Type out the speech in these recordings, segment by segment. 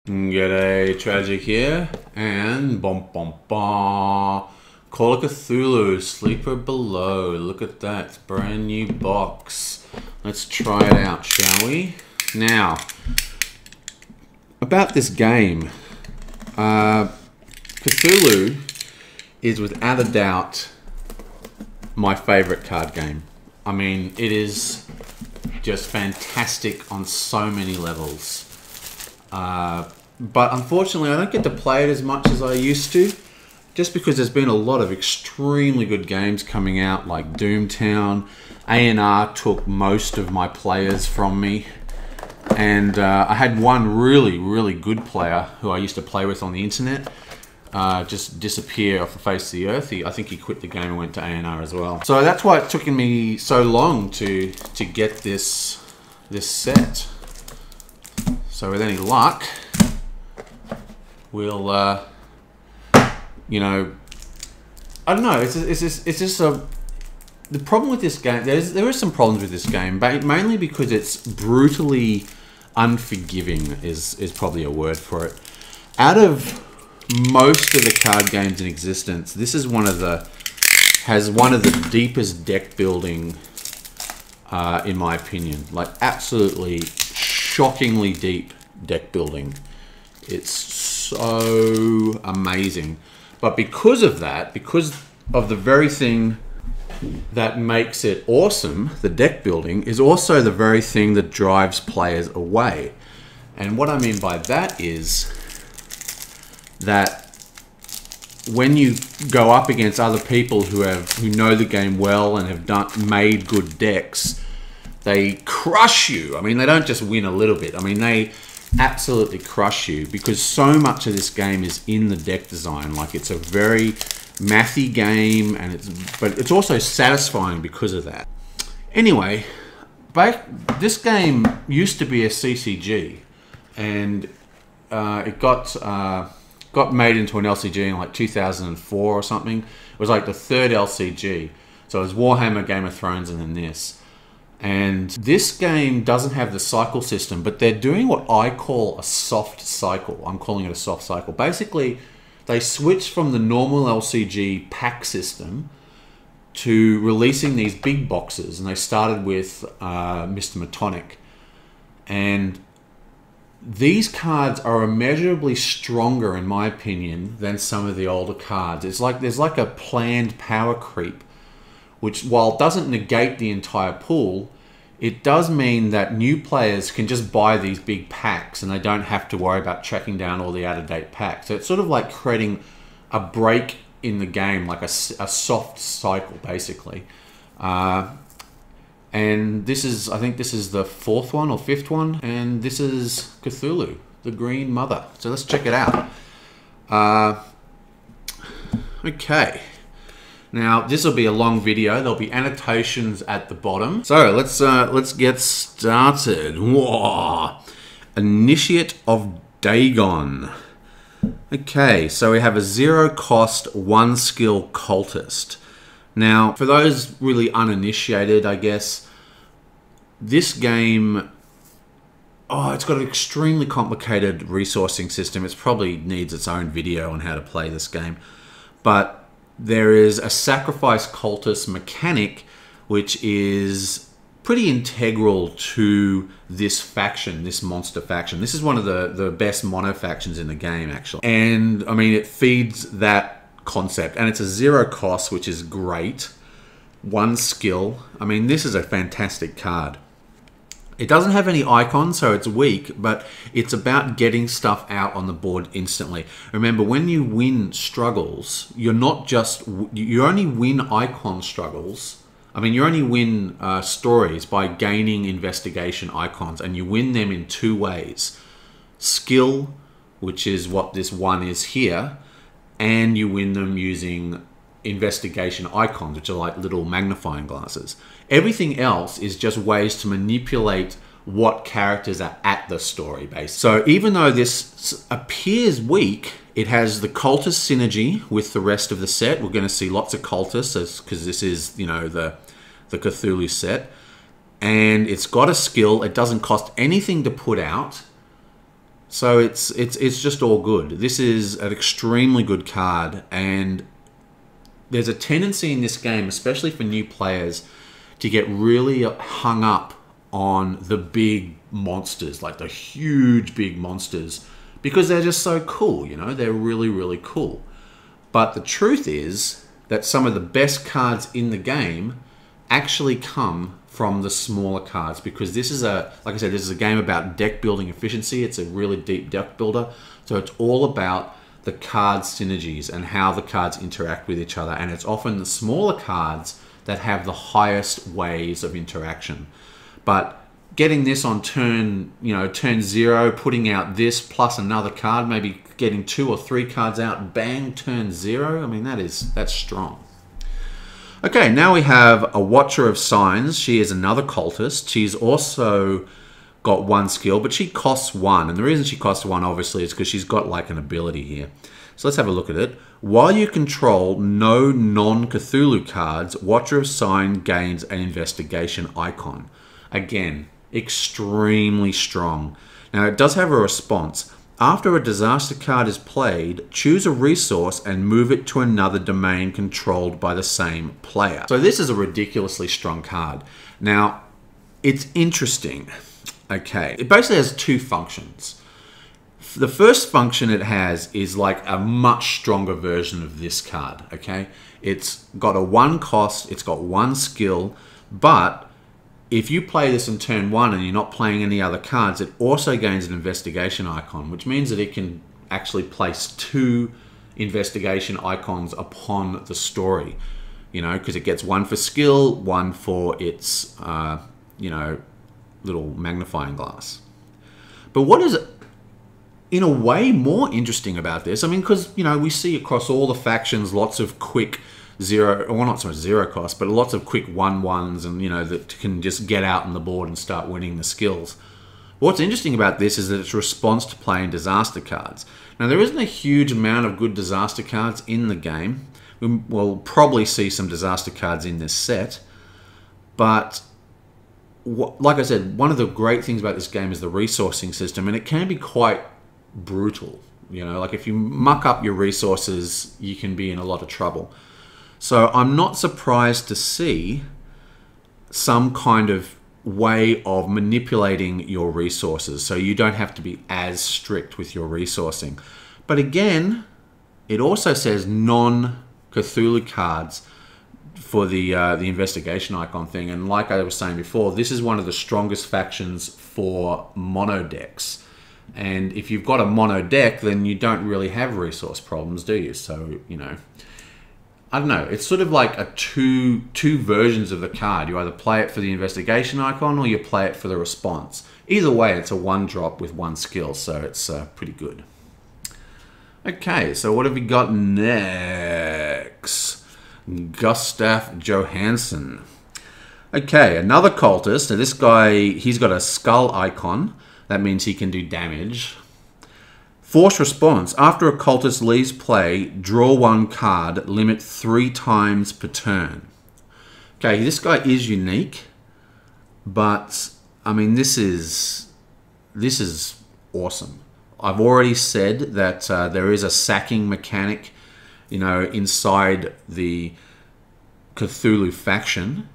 G'day, Tragic here, and Call of Cthulhu, Sleeper Below. Look at that, it's a brand new box. Let's try it out, shall we? Now, about this game, Cthulhu is without a doubt my favorite card game. I mean, it is just fantastic on so many levels. But unfortunately, I don't get to play it as much as I used to, just because there's been a lot of extremely good games coming out, like Doomtown. A&R took most of my players from me, and I had one really good player who I used to play with on the internet just disappear off the face of the earth. I think he quit the game and went to A&R as well. So that's why it took me so long to get this set. So with any luck, we'll, you know, I don't know. It's just the problem with this game. There are some problems with this game, but mainly because it's brutally unforgiving is probably a word for it. Out of most of the card games in existence, this is has one of the deepest deck building, in my opinion. Like absolutely shockingly deep deck building. It's so amazing. But because of that, because of the very thing that makes it awesome, the deck building is also the very thing that drives players away. And what I mean by that is that when you go up against other people who know the game well and have made good decks, they crush you. I mean, they don't just win a little bit. I mean, they absolutely crush you because so much of this game is in the deck design. Like, it's a very mathy game, but it's also satisfying because of that. Anyway, this game used to be a CCG, and it got made into an LCG in like 2004 or something. It was like the third LCG. So it was Warhammer, Game of Thrones, and then this. And this game doesn't have the cycle system, but they're doing what I call a soft cycle. I'm calling it a soft cycle. Basically, they switched from the normal LCG pack system to releasing these big boxes, and they started with Mr. Metonic. And these cards are immeasurably stronger, in my opinion, than some of the older cards. It's like there's like a planned power creep, which, while it doesn't negate the entire pool, it does mean that new players can just buy these big packs and they don't have to worry about tracking down all the out-of-date packs. So it's sort of like creating a break in the game, like a soft cycle, basically. And this is, I think this is the fourth one or fifth one, and this is Cthulhu, the Green Mother. So let's check it out. Okay. Now, this will be a long video. There'll be annotations at the bottom. So let's get started. Whoa. Initiate of Dagon. Okay, so we have a 0-cost, 1-skill cultist. Now, for those really uninitiated, I guess, this game, it's got an extremely complicated resourcing system. It probably needs its own video on how to play this game. But there is a sacrifice cultist mechanic, which is pretty integral to this faction, this monster faction. This is one of the best mono factions in the game, actually. And, I mean, it feeds that concept. And it's a 0-cost, which is great. 1 skill. I mean, this is a fantastic card. It doesn't have any icons, so it's weak, but it's about getting stuff out on the board instantly. Remember, when you win struggles, you only win icon struggles. I mean, you only win stories by gaining investigation icons, and you win them in 2 ways. Skill, which is what this one is here, and you win them using investigation icons, which are like little magnifying glasses. Everything else is just ways to manipulate what characters are at the story base. So even though this appears weak, it has the cultist synergy with the rest of the set. We're going to see lots of cultists because this is, you know, the Cthulhu set. And it's got a skill. It doesn't cost anything to put out. So it's just all good. This is an extremely good card, and there's a tendency in this game, especially for new players, to get really hung up on the big monsters, like the huge big monsters, because they're just so cool, you know? They're really, really cool. But the truth is that some of the best cards in the game actually come from the smaller cards, because this is like I said, this is a game about deck building efficiency. It's a really deep deck builder. So it's all about the card synergies and how the cards interact with each other. And it's often the smaller cards that have the highest ways of interaction. But getting this on turn 0, putting out this plus another card, maybe getting 2 or 3 cards out, bang, turn 0. I mean, that's strong. Okay, now we have a Watcher of Signs. She is another cultist. She's also got 1 skill, but she costs 1. And the reason she costs 1, obviously, is because she's got like an ability here. So let's have a look at it. While you control no non-Cthulhu cards, Watcher of Sign gains an investigation icon. Again, extremely strong. Now, it does have a response. After a disaster card is played, choose a resource and move it to another domain controlled by the same player. So this is a ridiculously strong card. Now, it's interesting. Okay, it basically has 2 functions. The first function it has is like a much stronger version of this card, okay? It's got a 1 cost, it's got 1 skill, but if you play this in turn 1 and you're not playing any other cards, it also gains an investigation icon, which means that it can actually place 2 investigation icons upon the story, you know, because it gets 1 for skill, 1 for its, little magnifying glass. But what is, in a way, more interesting about this? I mean, because, you know, we see across all the factions lots of quick not so much 0 cost, but lots of quick 1/1s, and, you know, that can just get out on the board and start winning the skills. What's interesting about this is that it's a response to playing disaster cards. Now, there isn't a huge amount of good disaster cards in the game. We'll probably see some disaster cards in this set, but like I said, one of the great things about this game is the resourcing system, and it can be quite brutal. You know, like if you muck up your resources, you can be in a lot of trouble. So I'm not surprised to see some kind of way of manipulating your resources so you don't have to be as strict with your resourcing. But again, it also says non-Cthulhu cards for the investigation icon thing. And like I was saying before, this is one of the strongest factions for mono decks. And if you've got a mono deck, then you don't really have resource problems, do you? So, you know, I don't know. It's sort of like a two versions of the card. You either play it for the investigation icon or you play it for the response. Either way, it's a 1-drop with 1 skill, so it's pretty good. Okay, so what have we got next? Gustaf Johansson. Okay, another cultist. Now this guy, he's got a skull icon. That means he can do damage. Force response. After a cultist leaves play, draw 1 card, limit 3 times per turn. Okay, this guy is unique, but I mean, this is awesome. I've already said that there is a sacking mechanic, you know, inside the Cthulhu faction.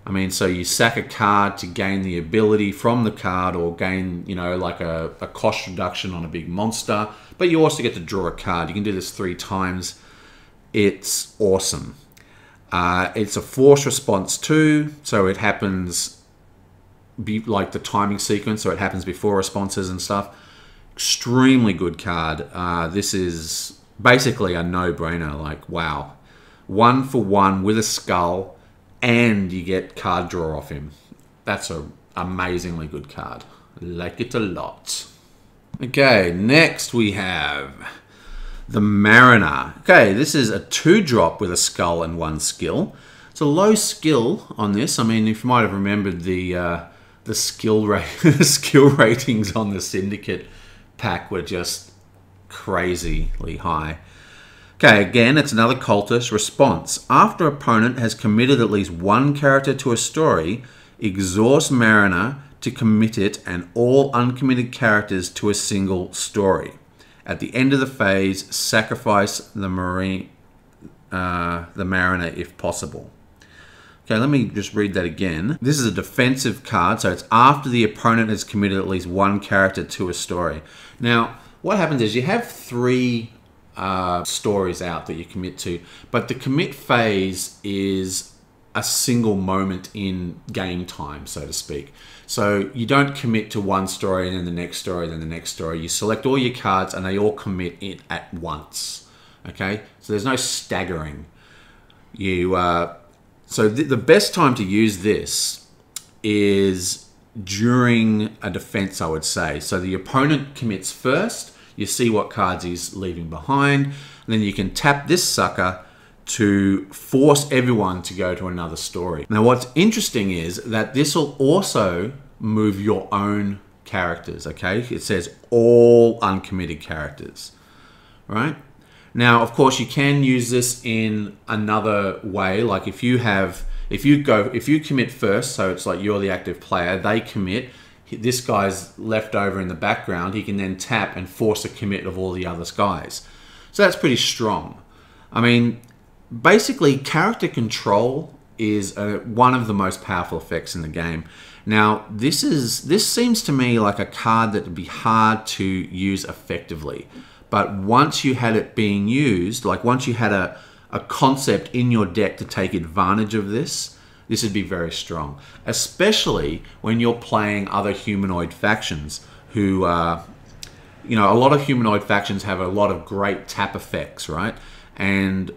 I mean, so you sack a card to gain the ability from the card or gain, you know, like a cost reduction on a big monster. But you also get to draw a card. You can do this 3 times. It's awesome. It's a force response too, so it happens like the timing sequence, so it happens before responses and stuff. Extremely good card. This is basically a no-brainer. Like, wow. 1 for 1 with a skull, and you get card draw off him. That's an amazingly good card. Like it a lot. Okay, next we have the Mariner. Okay, this is a 2-drop with a skull and 1 skill. It's a low skill on this. I mean, if you might have remembered the skill ratings on the Syndicate pack were just crazily high. Okay, again, it's another cultist. Response. After opponent has committed at least 1 character to a story, exhaust Mariner to commit it and all uncommitted characters to a single story. At the end of the phase, sacrifice the mariner if possible. Okay, let me just read that again. This is a defensive card, so it's after the opponent has committed at least one character to a story. Now, what happens is you have 3 stories out that you commit to, but the commit phase is a single moment in game time, so to speak. So you don't commit to one story and then the next story, then the next story. You select all your cards and they all commit it at once. Okay, so there's no staggering. So the best time to use this is during a defense, I would say. So the opponent commits first, you see what cards he's leaving behind, and then you can tap this sucker to force everyone to go to another story. Now what's interesting is that this will also move your own characters, okay? It says all uncommitted characters, right? Now, of course, you can use this in another way. Like if you commit first, so it's like you're the active player, they commit, this guy's left over in the background, he can then tap and force a commit of all the other guys. So that's pretty strong. I mean, basically, character control is one of the most powerful effects in the game. Now, this seems to me like a card that would be hard to use effectively. But once you had it being used, like once you had a concept in your deck to take advantage of this would be very strong. Especially when you're playing other humanoid factions who, you know, a lot of humanoid factions have a lot of great tap effects, right? And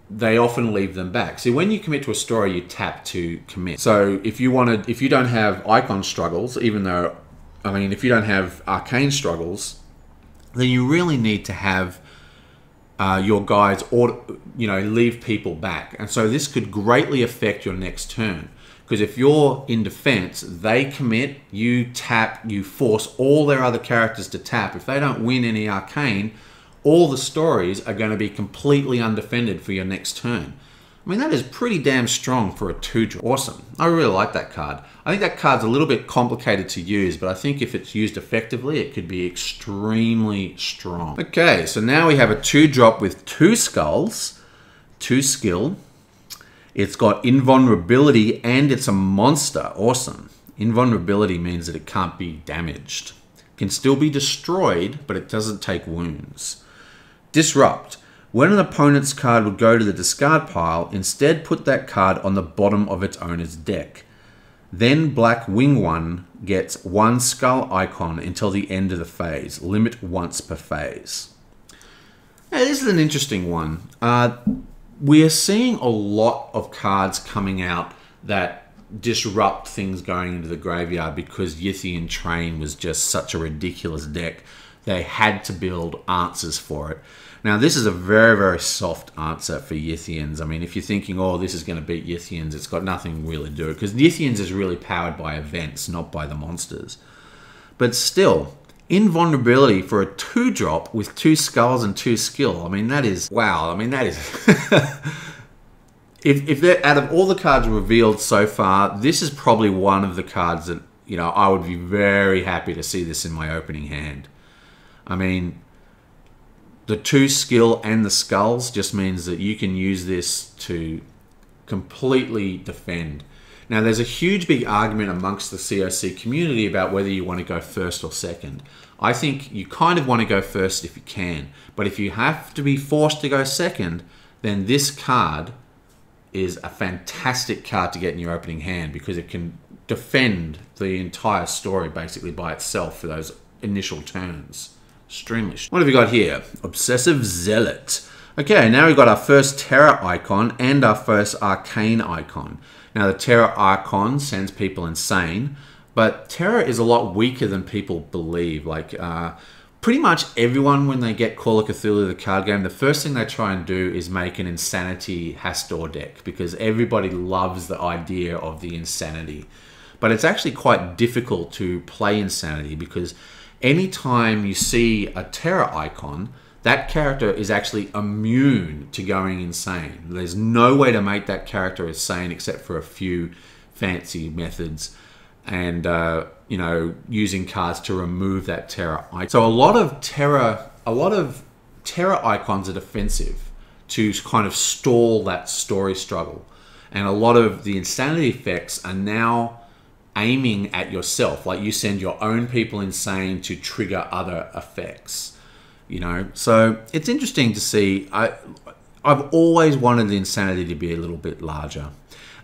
they often leave them back. See, when you commit to a story, you tap to commit. So if you don't have icon struggles, even though, I mean, if you don't have arcane struggles, then you really need to have your guys, leave people back. And so this could greatly affect your next turn. Because if you're in defense, they commit, you tap, you force all their other characters to tap. If they don't win any arcane, all the stories are going to be completely undefended for your next turn. I mean, that is pretty damn strong for a 2-drop. Awesome. I really like that card. I think that card's a little bit complicated to use, but I think if it's used effectively, it could be extremely strong. Okay, so now we have a 2-drop with 2 skulls, 2 skill. It's got invulnerability and it's a monster. Awesome. Invulnerability means that it can't be damaged. It can still be destroyed, but it doesn't take wounds. Disrupt. When an opponent's card would go to the discard pile, instead put that card on the bottom of its owner's deck. Then Black Wing 1 gets 1 skull icon until the end of the phase. Limit once per phase. Now, this is an interesting one. We are seeing a lot of cards coming out that disrupt things going into the graveyard because Yithian Train was just such a ridiculous deck. They had to build answers for it. Now, this is a very, very soft answer for Yithians. I mean, if you're thinking, oh, this is going to beat Yithians, it's got nothing really to do. Because Yithians is really powered by events, not by the monsters. But still, invulnerability for a 2-drop with 2 skulls and 2 skill. I mean, that is, wow. I mean, that is... if they're, out of all the cards revealed so far, this is probably one of the cards that, you know, I would be very happy to see this in my opening hand. I mean... The 2 skill and the skulls just means that you can use this to completely defend. Now, there's a huge big argument amongst the COC community about whether you want to go first or second. I think you kind of want to go first if you can. But if you have to be forced to go second, then this card is a fantastic card to get in your opening hand because it can defend the entire story basically by itself for those initial turns. Extremely. What have we got here? Obsessive Zealot. Okay, now we've got our first Terror icon and our first Arcane icon. Now, the Terror icon sends people insane, but Terror is a lot weaker than people believe. Like, pretty much everyone, when they get Call of Cthulhu, the card game, the first thing they try and do is make an Insanity Hastur deck because everybody loves the idea of the Insanity. But it's actually quite difficult to play Insanity because anytime you see a Terror icon, that character is actually immune to going insane. There's no way to make that character insane except for a few fancy methods. and you know, using cards to remove that terror icon. So a lot of terror icons are defensive to kind of stall that story struggle, and a lot of the insanity effects are now aiming at yourself. Like, you send your own people insane to trigger other effects, you know. So it's interesting to see. I've always wanted the insanity to be a little bit larger.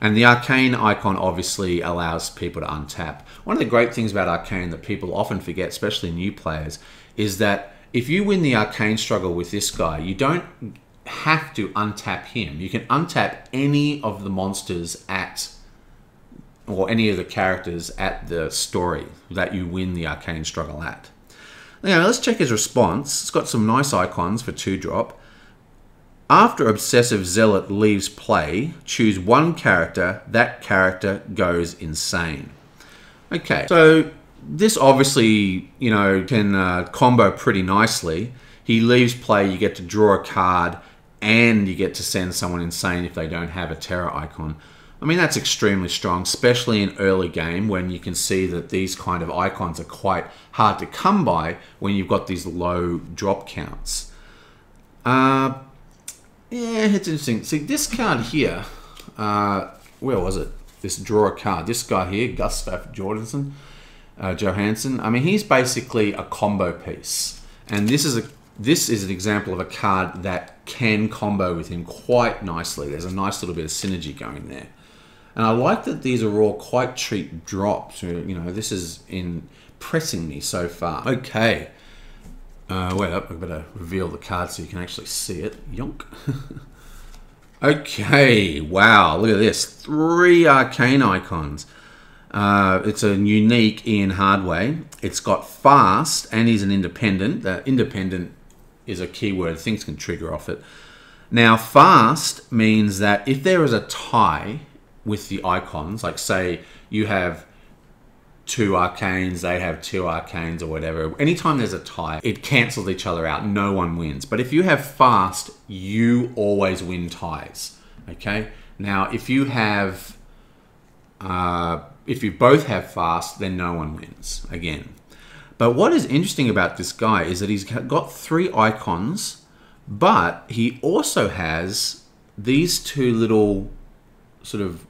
And the Arcane icon obviously allows people to untap. One of the great things about Arcane that people often forget, especially new players, is that if you win the Arcane struggle with this guy, you don't have to untap him. You can untap any of the monsters or any of the characters at the story that you win the Arcane struggle at. Now, let's check his response. It's got some nice icons for 2-drop. After Obsessive Zealot leaves play, choose one character. That character goes insane. Okay, so this obviously, you know, can combo pretty nicely. He leaves play, you get to draw a card, and you get to send someone insane if they don't have a terror icon. I mean, that's extremely strong, especially in early game when you can see that these kind of icons are quite hard to come by when you've got these low drop counts. Yeah, it's interesting. See, this card here, where was it? This draw a card. This guy here, Gustav Johansson. I mean, he's basically a combo piece. And this is an example of a card that can combo with him quite nicely. There's a nice little bit of synergy going there. And I like that these are all quite cheap drops. You know, this is impressing me so far. Okay. Wait up, I better reveal the card so you can actually see it. Yonk. Okay, wow, look at this. 3 Arcane icons. It's a unique Ian Hardway. It's got fast, and he's an independent. Independent is a keyword. Things can trigger off it. Now, fast means that if there is a tie with the icons, like say you have 2 arcanes, they have 2 arcanes or whatever. Anytime there's a tie, it cancels each other out. No one wins. But if you have fast, you always win ties. Okay. Now, if you both have fast, then no one wins again. But what is interesting about this guy is that he's got 3 icons, but he also has these 2 little sort of,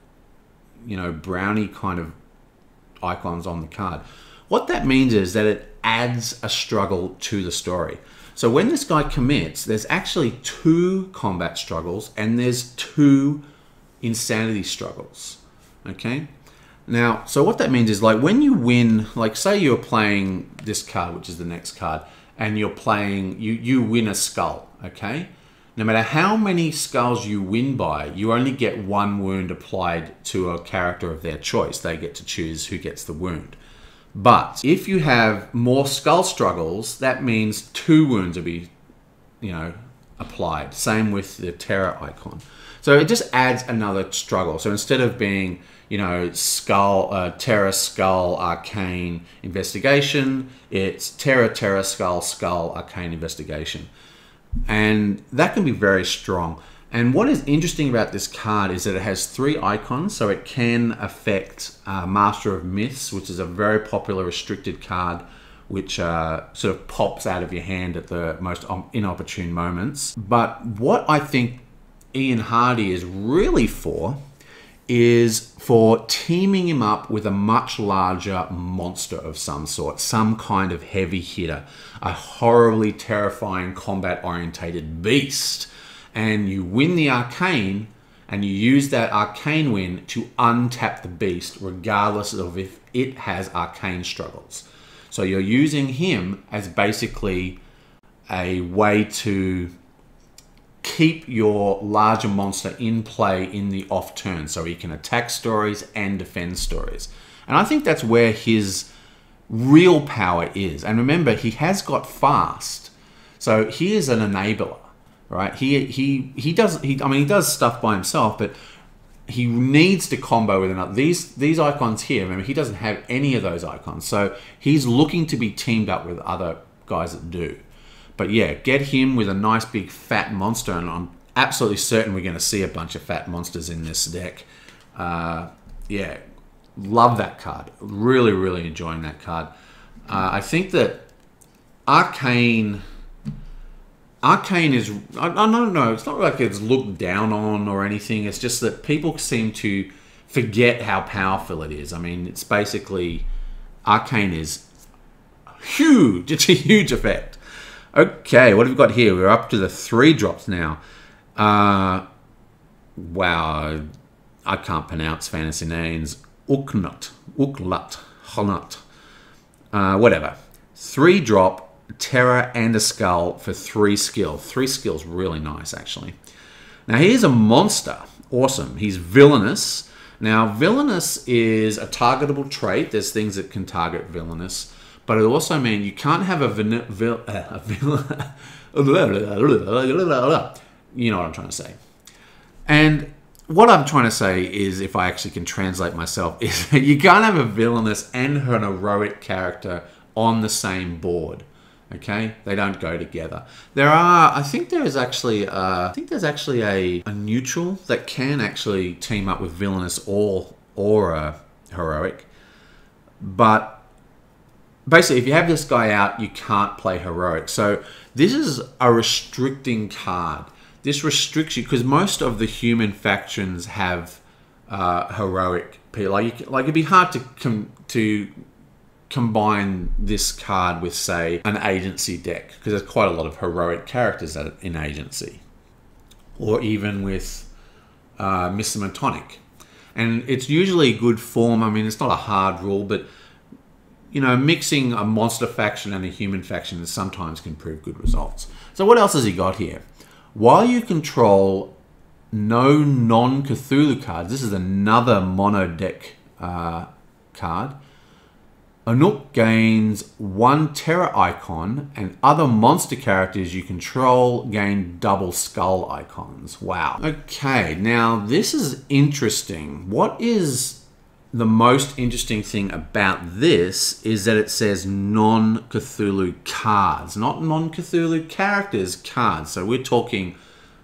you know, brownie kind of icons on the card. What that means is that it adds a struggle to the story. So when this guy commits, there's actually 2 combat struggles and there's 2 insanity struggles. Okay? Now, so what that means is, like, when you win, like say you're playing this card, which is the next card, and you're playing, you win a skull, okay? No matter how many skulls you win by, you only get 1 wound applied to a character of their choice. They get to choose who gets the wound. But if you have more skull struggles, that means 2 wounds will be, you know, applied. Same with the terror icon. So it just adds another struggle. So instead of being, you know, skull, terror, skull, arcane, investigation, it's terror, terror, skull, skull, arcane, investigation. And that can be very strong. And what is interesting about this card is that it has 3 icons, so it can affect Master of Myths, which is a very popular restricted card, which sort of pops out of your hand at the most inopportune moments. But what I think Ian Hardy is really for is for teaming him up with a much larger monster of some sort, some kind of heavy hitter, a horribly terrifying combat-orientated beast. And you win the arcane, and you use that arcane win to untap the beast, regardless of if it has arcane struggles. So you're using him as basically a way to keep your larger monster in play in the off turn, so he can attack stories and defend stories. And I think that's where his real power is. And remember, he has got fast, so he is an enabler, right? He does stuff by himself, but he needs to combo with another. These icons here, remember, he doesn't have any of those icons, so he's looking to be teamed up with other guys that do. But yeah, get him with a nice big fat monster, and I'm absolutely certain we're going to see a bunch of fat monsters in this deck. Yeah, Love that card. Really, really enjoying that card. I think that Arcane is, I don't know, it's not like it's looked down on or anything. It's just that people seem to forget how powerful it is. I mean, it's basically, Arcane is huge. It's a huge effect. Okay, what have we got here? We're up to the 3 drops now. Wow, I can't pronounce fantasy names. Uknut, Honut, whatever. 3 drop, Terror and a Skull for 3 skill. 3 skills, really nice, actually. Now, here's a monster. Awesome. He's Villainous. Now, Villainous is a targetable trait. There's things that can target Villainous. But it also means you can't have you know what I'm trying to say. And what I'm trying to say is, if I actually can translate myself, is that you can't have a Villainous and an heroic character on the same board. Okay, they don't go together. I think there's actually a neutral that can actually team up with Villainous or a heroic. But basically, if you have this guy out, you can't play heroic. So this is a restricting card. This restricts you because most of the human factions have heroic. Like it'd be hard to combine this card with, say, an agency deck, because there's quite a lot of heroic characters in agency, or even with Mr. Metonic. And it's usually good form. I mean, it's not a hard rule, but you know, mixing a monster faction and a human faction sometimes can prove good results. So what else has he got here? While you control no non-Cthulhu cards, this is another mono deck card. Anuk gains 1 terror icon, and other monster characters you control gain double skull icons. Wow. Okay, now this is interesting. What is the most interesting thing about this is that it says non-Cthulhu cards, not non-Cthulhu characters, cards. So we're talking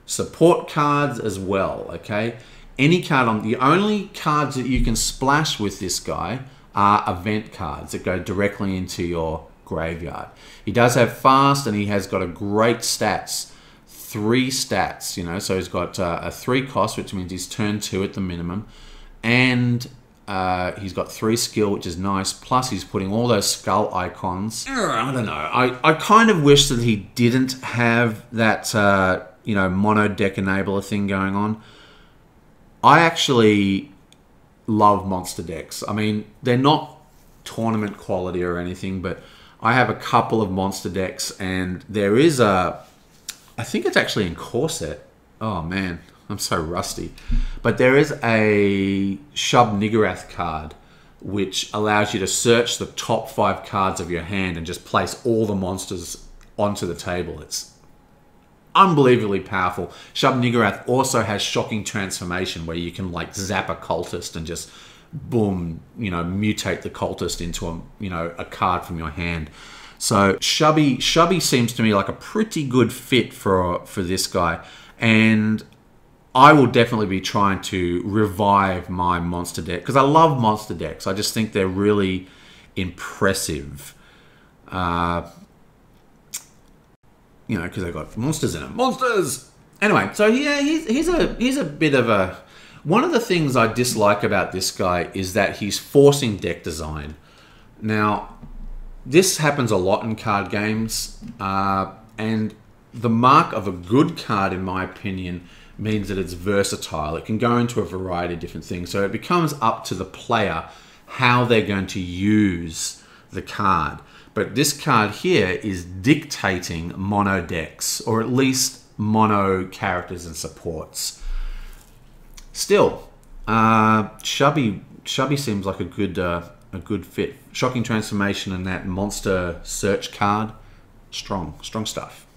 support cards as well, okay? Any card on the only cards that you can splash with this guy are event cards that go directly into your graveyard. He does have fast, and he has got a great stats, 3 stats, you know, so he's got a 3 cost, which means he's turn 2 at the minimum, and he's got 3 skill, which is nice, plus he's putting all those skull icons. I don't know, I kind of wish that he didn't have that, you know, mono deck enabler thing going on. I actually love monster decks. I mean, they're not tournament quality or anything, but I have a couple of monster decks, and there is I think it's actually in Corset. Oh man, I'm so rusty. But there is a Shub-Niggurath card which allows you to search the top 5 cards of your hand and just place all the monsters onto the table. It's unbelievably powerful. Shub-Niggurath also has Shocking Transformation, where you can like zap a cultist and just boom, you know, mutate the cultist into a card from your hand. So Shubby seems to me like a pretty good fit for this guy, and I will definitely be trying to revive my monster deck, because I love monster decks. I just think they're really impressive. You know, because they've got monsters in them. Monsters! Anyway, so yeah, he's a bit of a... One of the things I dislike about this guy is that he's forcing deck design. Now, this happens a lot in card games, and the mark of a good card, in my opinion, means that it's versatile. It can go into a variety of different things. So it becomes up to the player how they're going to use the card. But this card here is dictating mono decks, or at least mono characters and supports. Still, Shubby seems like a good fit. Shocking Transformation and that monster search card, strong stuff.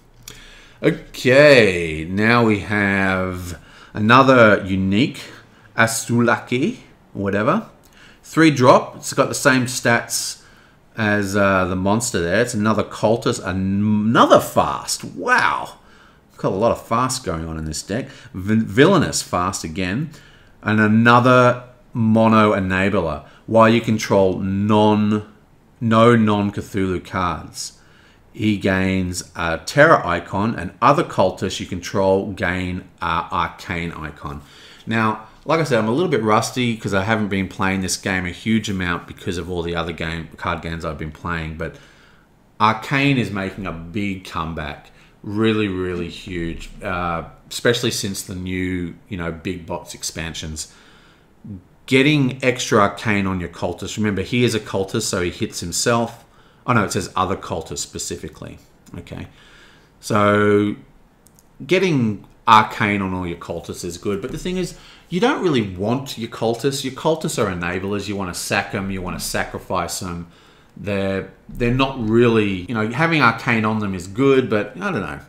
Okay, now we have another unique Astulaki, whatever. 3 drop. It's got the same stats as the monster there. It's another cultist, another fast. Wow. Got a lot of fast going on in this deck. Villainous fast again. And another mono enabler. while you control no non-Cthulhu cards. He gains a Terror icon, and other cultists you control gain an Arcane icon. Now, like I said, I'm a little bit rusty because I haven't been playing this game a huge amount because of all the other card games I've been playing, but Arcane is making a big comeback. Really, really huge, especially since the new, big box expansions. Getting extra Arcane on your cultist. Remember, he is a cultist, so he hits himself. Oh no, it says other cultists specifically. Okay, so getting Arcane on all your cultists is good, but the thing is, you don't really want your cultists. Your cultists are enablers. You want to sack them. You want to sacrifice them. They're not really, having Arcane on them is good, but I don't know.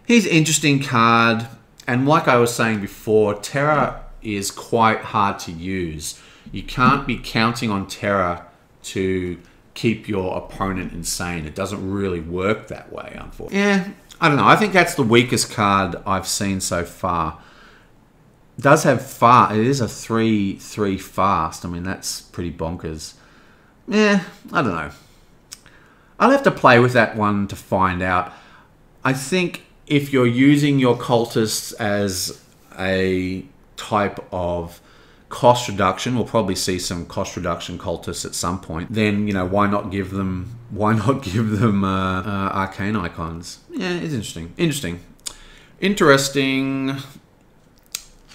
He's an interesting card, and like I was saying before, Terror is quite hard to use. You can't be counting on Terror to keep your opponent insane. It doesn't really work that way, unfortunately. Yeah, I don't know. I think that's the weakest card I've seen so far. It does have fast. It is a 3/3 fast. I mean, that's pretty bonkers. Yeah, I don't know. I'll have to play with that one to find out. I think if you're using your cultists as a type of cost reduction, we'll probably see some cost reduction cultists at some point. Then why not give them Arcane icons? Yeah, it's interesting.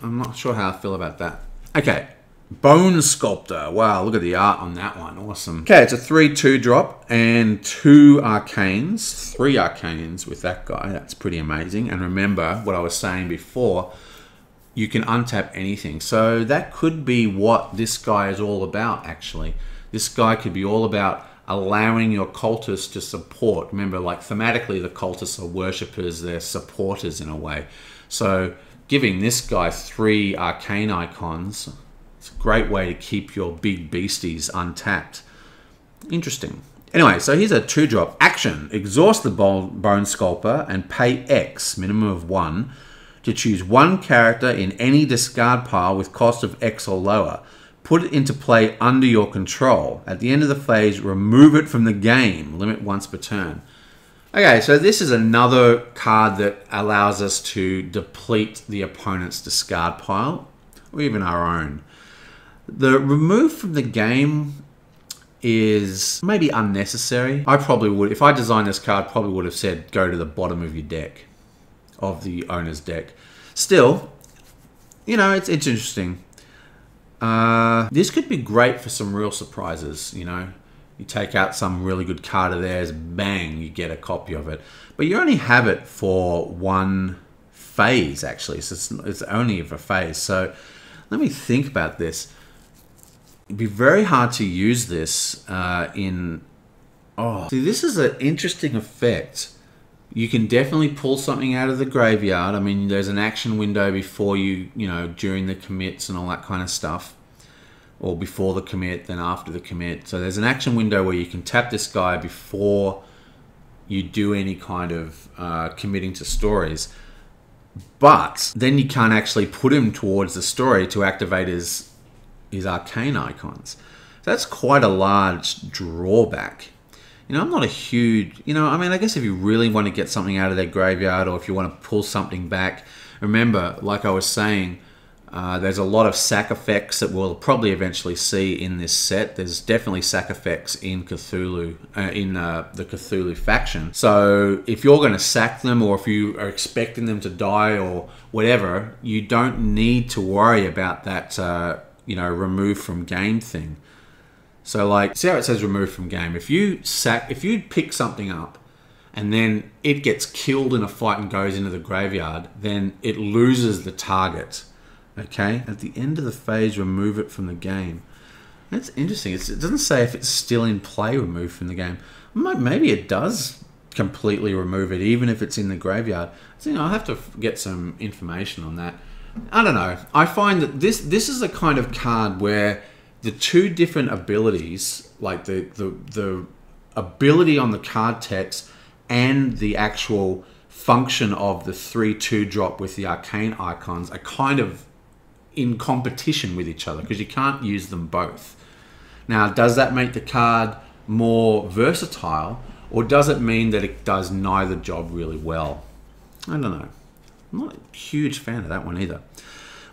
I'm not sure how I feel about that. Okay, Bone Sculptor. Wow, look at the art on that one. Awesome. Okay, it's a 3/2 drop and 2 Arcanes, 3 Arcanes with that guy. That's pretty amazing. And remember what I was saying before. You can untap anything. So that could be what this guy is all about, actually. This guy could be all about allowing your cultists to support. Remember, like thematically, the cultists are worshippers, they're supporters in a way. So giving this guy 3 Arcane icons, it's a great way to keep your big beasties untapped. Interesting. Anyway, so here's a 2-drop. Action. Exhaust the Bone Sculptor and pay X, minimum of 1, to choose one character in any discard pile with cost of X or lower. Put it into play under your control. At the end of the phase, remove it from the game. Limit once per turn. Okay, so this is another card that allows us to deplete the opponent's discard pile, or even our own. The remove from the game is maybe unnecessary. I probably would, if I designed this card, probably would have said go to the bottom of your deck. Of the owner's deck. Still, it's interesting. This could be great for some real surprises, You take out some really good card of theirs, bang, you get a copy of it. But you only have it for one phase, actually. So it's only for a phase. So let me think about this. It'd be very hard to use this see, this is an interesting effect. You can definitely pull something out of the graveyard. I mean, there's an action window before during the commits and all that kind of stuff. Or before the commit, then after the commit. So there's an action window where you can tap this guy before you do any kind of committing to stories. But then you can't actually put him towards the story to activate his Arcane icons. So that's quite a large drawback. I'm not a huge, I guess if you really want to get something out of their graveyard or if you want to pull something back, remember, like I was saying, there's a lot of sack effects that we'll probably eventually see in this set. There's definitely sack effects in Cthulhu, the Cthulhu faction. So if you're going to sack them or if you are expecting them to die or whatever, you don't need to worry about that, remove from game thing. So like, see how it says remove from game? If you pick something up and then it gets killed in a fight and goes into the graveyard, then it loses the target. Okay? At the end of the phase, remove it from the game. That's interesting. It doesn't say if it's still in play, remove from the game. Maybe it does completely remove it, even if it's in the graveyard. So, I'll have to get some information on that. I don't know. I find that this is a kind of card where the 2 different abilities, like the ability on the card text and the actual function of the 3/2 drop with the Arcane icons, are kind of in competition with each other because you can't use them both. Now, does that make the card more versatile, or does it mean that it does neither job really well? I don't know. I'm not a huge fan of that one either.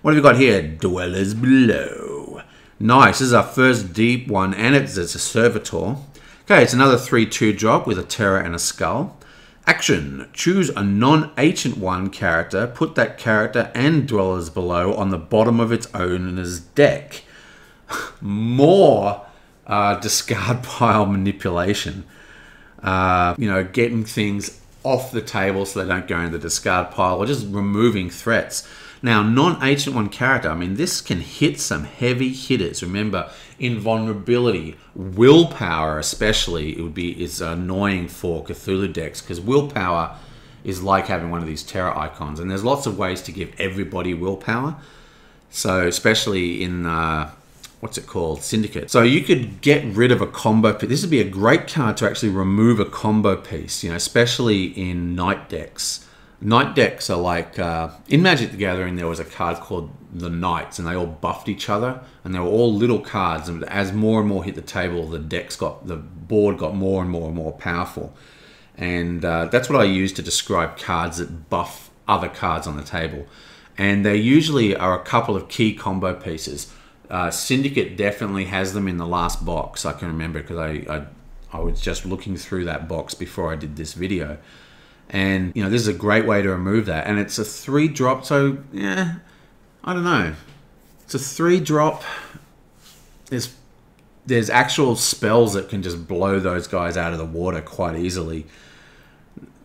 What have we got here? Dwellers Below. Nice. This is our first deep one, and it's a servitor. Okay, it's another 3/2 drop with a terror and a skull. Action. Choose a non-ancient one character. Put that character and Dwellers Below on the bottom of its owner's deck. More discard pile manipulation. Getting things off the table so they don't go in the discard pile, or just removing threats. Now, non-ancient one character, I mean, this can hit some heavy hitters. Remember, invulnerability, willpower especially, is annoying for Cthulhu decks, because willpower is like having one of these terror icons, and there's lots of ways to give everybody willpower. So, especially in what's it called? Syndicate. So you could get rid of a combo piece. This would be a great card to actually remove a combo piece, especially in Knight decks. Knight decks are like, in Magic the Gathering, there was a card called the Knights, and they all buffed each other, and they were all little cards, and as more and more hit the table, the board got more and more and more powerful. And that's what I use to describe cards that buff other cards on the table. And they usually are a couple of key combo pieces. Syndicate definitely has them in the last box. I can remember because I was just looking through that box before I did this video, and this is a great way to remove that. And it's a 3-drop, so yeah, I don't know. It's a 3-drop. There's actual spells that can just blow those guys out of the water quite easily.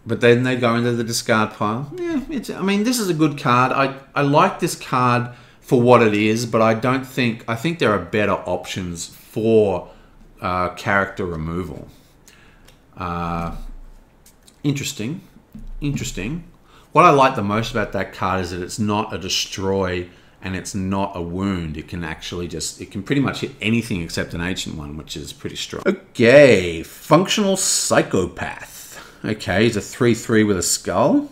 But then they go into the discard pile. Yeah, I mean, this is a good card. I like this card for what it is, but I think there are better options for character removal. Interesting. What I like the most about that card is that it's not a destroy and it's not a wound. It can pretty much hit anything except an ancient one, which is pretty strong. Okay, Functional Psychopath. Okay, he's a 3/3 with a skull.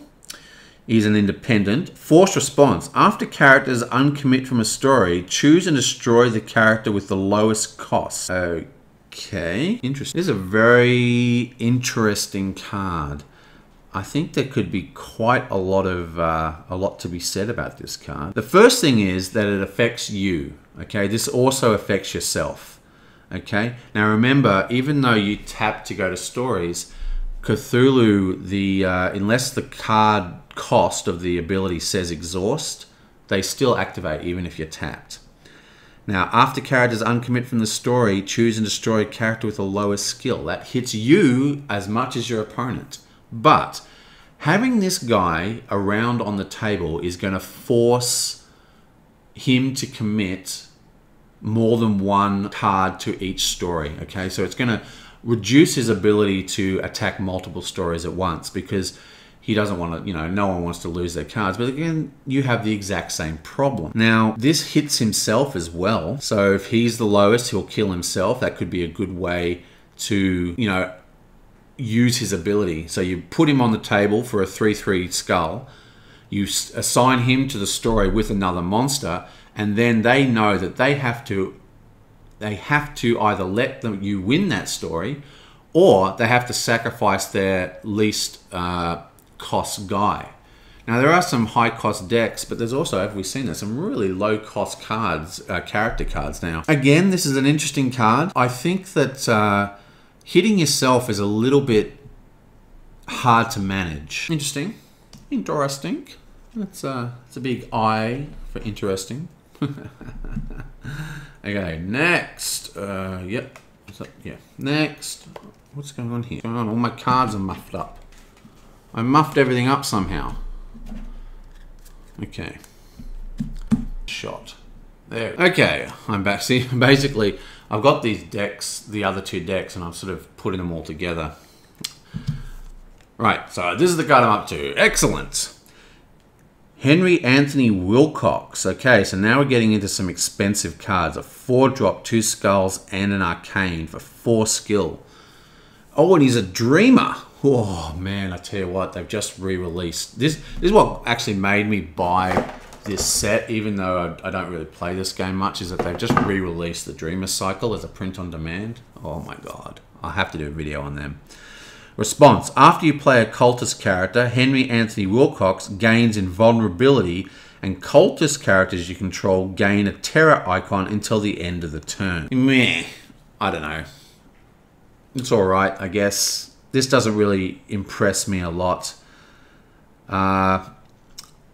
He's an independent. Force response. After characters uncommit from a story, choose and destroy the character with the lowest cost. Okay. Interesting. This is a very interesting card. I think there could be quite a lot to be said about this card. The first thing is that it affects you. Okay. This also affects yourself. Okay. Now remember, even though you tap to go to stories, Cthulhu, unless the card cost of the ability says exhaust, they still activate even if you're tapped. Now, after characters uncommit from the story, choose and destroy a character with the lowest skill. That hits you as much as your opponent. But having this guy around on the table is going to force him to commit more than one card to each story. Okay, so it's going to reduce his ability to attack multiple stories at once, because he doesn't want to, no one wants to lose their cards. But again, you have the exact same problem. Now, this hits himself as well. So if he's the lowest, he'll kill himself. That could be a good way to, use his ability. So you put him on the table for a 3/3 skull. You assign him to the story with another monster, and then they know that they have to either let you win that story, or they have to sacrifice their least cost guy. Now, there are some high cost decks, but there's also, have we seen this, some really low cost cards, character cards now. Again, this is an interesting card. I think that hitting yourself is a little bit hard to manage. Interesting. That's a big I for interesting. Okay, next. Yep. Yeah. Next. What's going on here? All my cards are muffed up. I muffed everything up somehow. Okay. Shot. There. Okay, I'm back. See, basically, I've got these decks, the other two decks, and I'm sort of putting them all together. Right, so this is the card I'm up to. Excellent. Henry Anthony Wilcox. Okay, so now we're getting into some expensive cards. A 4-drop, 2 skulls, and an arcane for 4 skill. Oh, and he's a dreamer. Oh, man, I tell you what, they've just re-released. This is what actually made me buy this set, even though I don't really play this game much, is that they've just re-released the Dreamer Cycle as a print on demand. Oh my god. I'll have to do a video on them. Response. After you play a cultist character, Henry Anthony Wilcox gains invulnerability, and cultist characters you control gain a terror icon until the end of the turn. Meh. I don't know. It's alright, I guess. This doesn't really impress me a lot.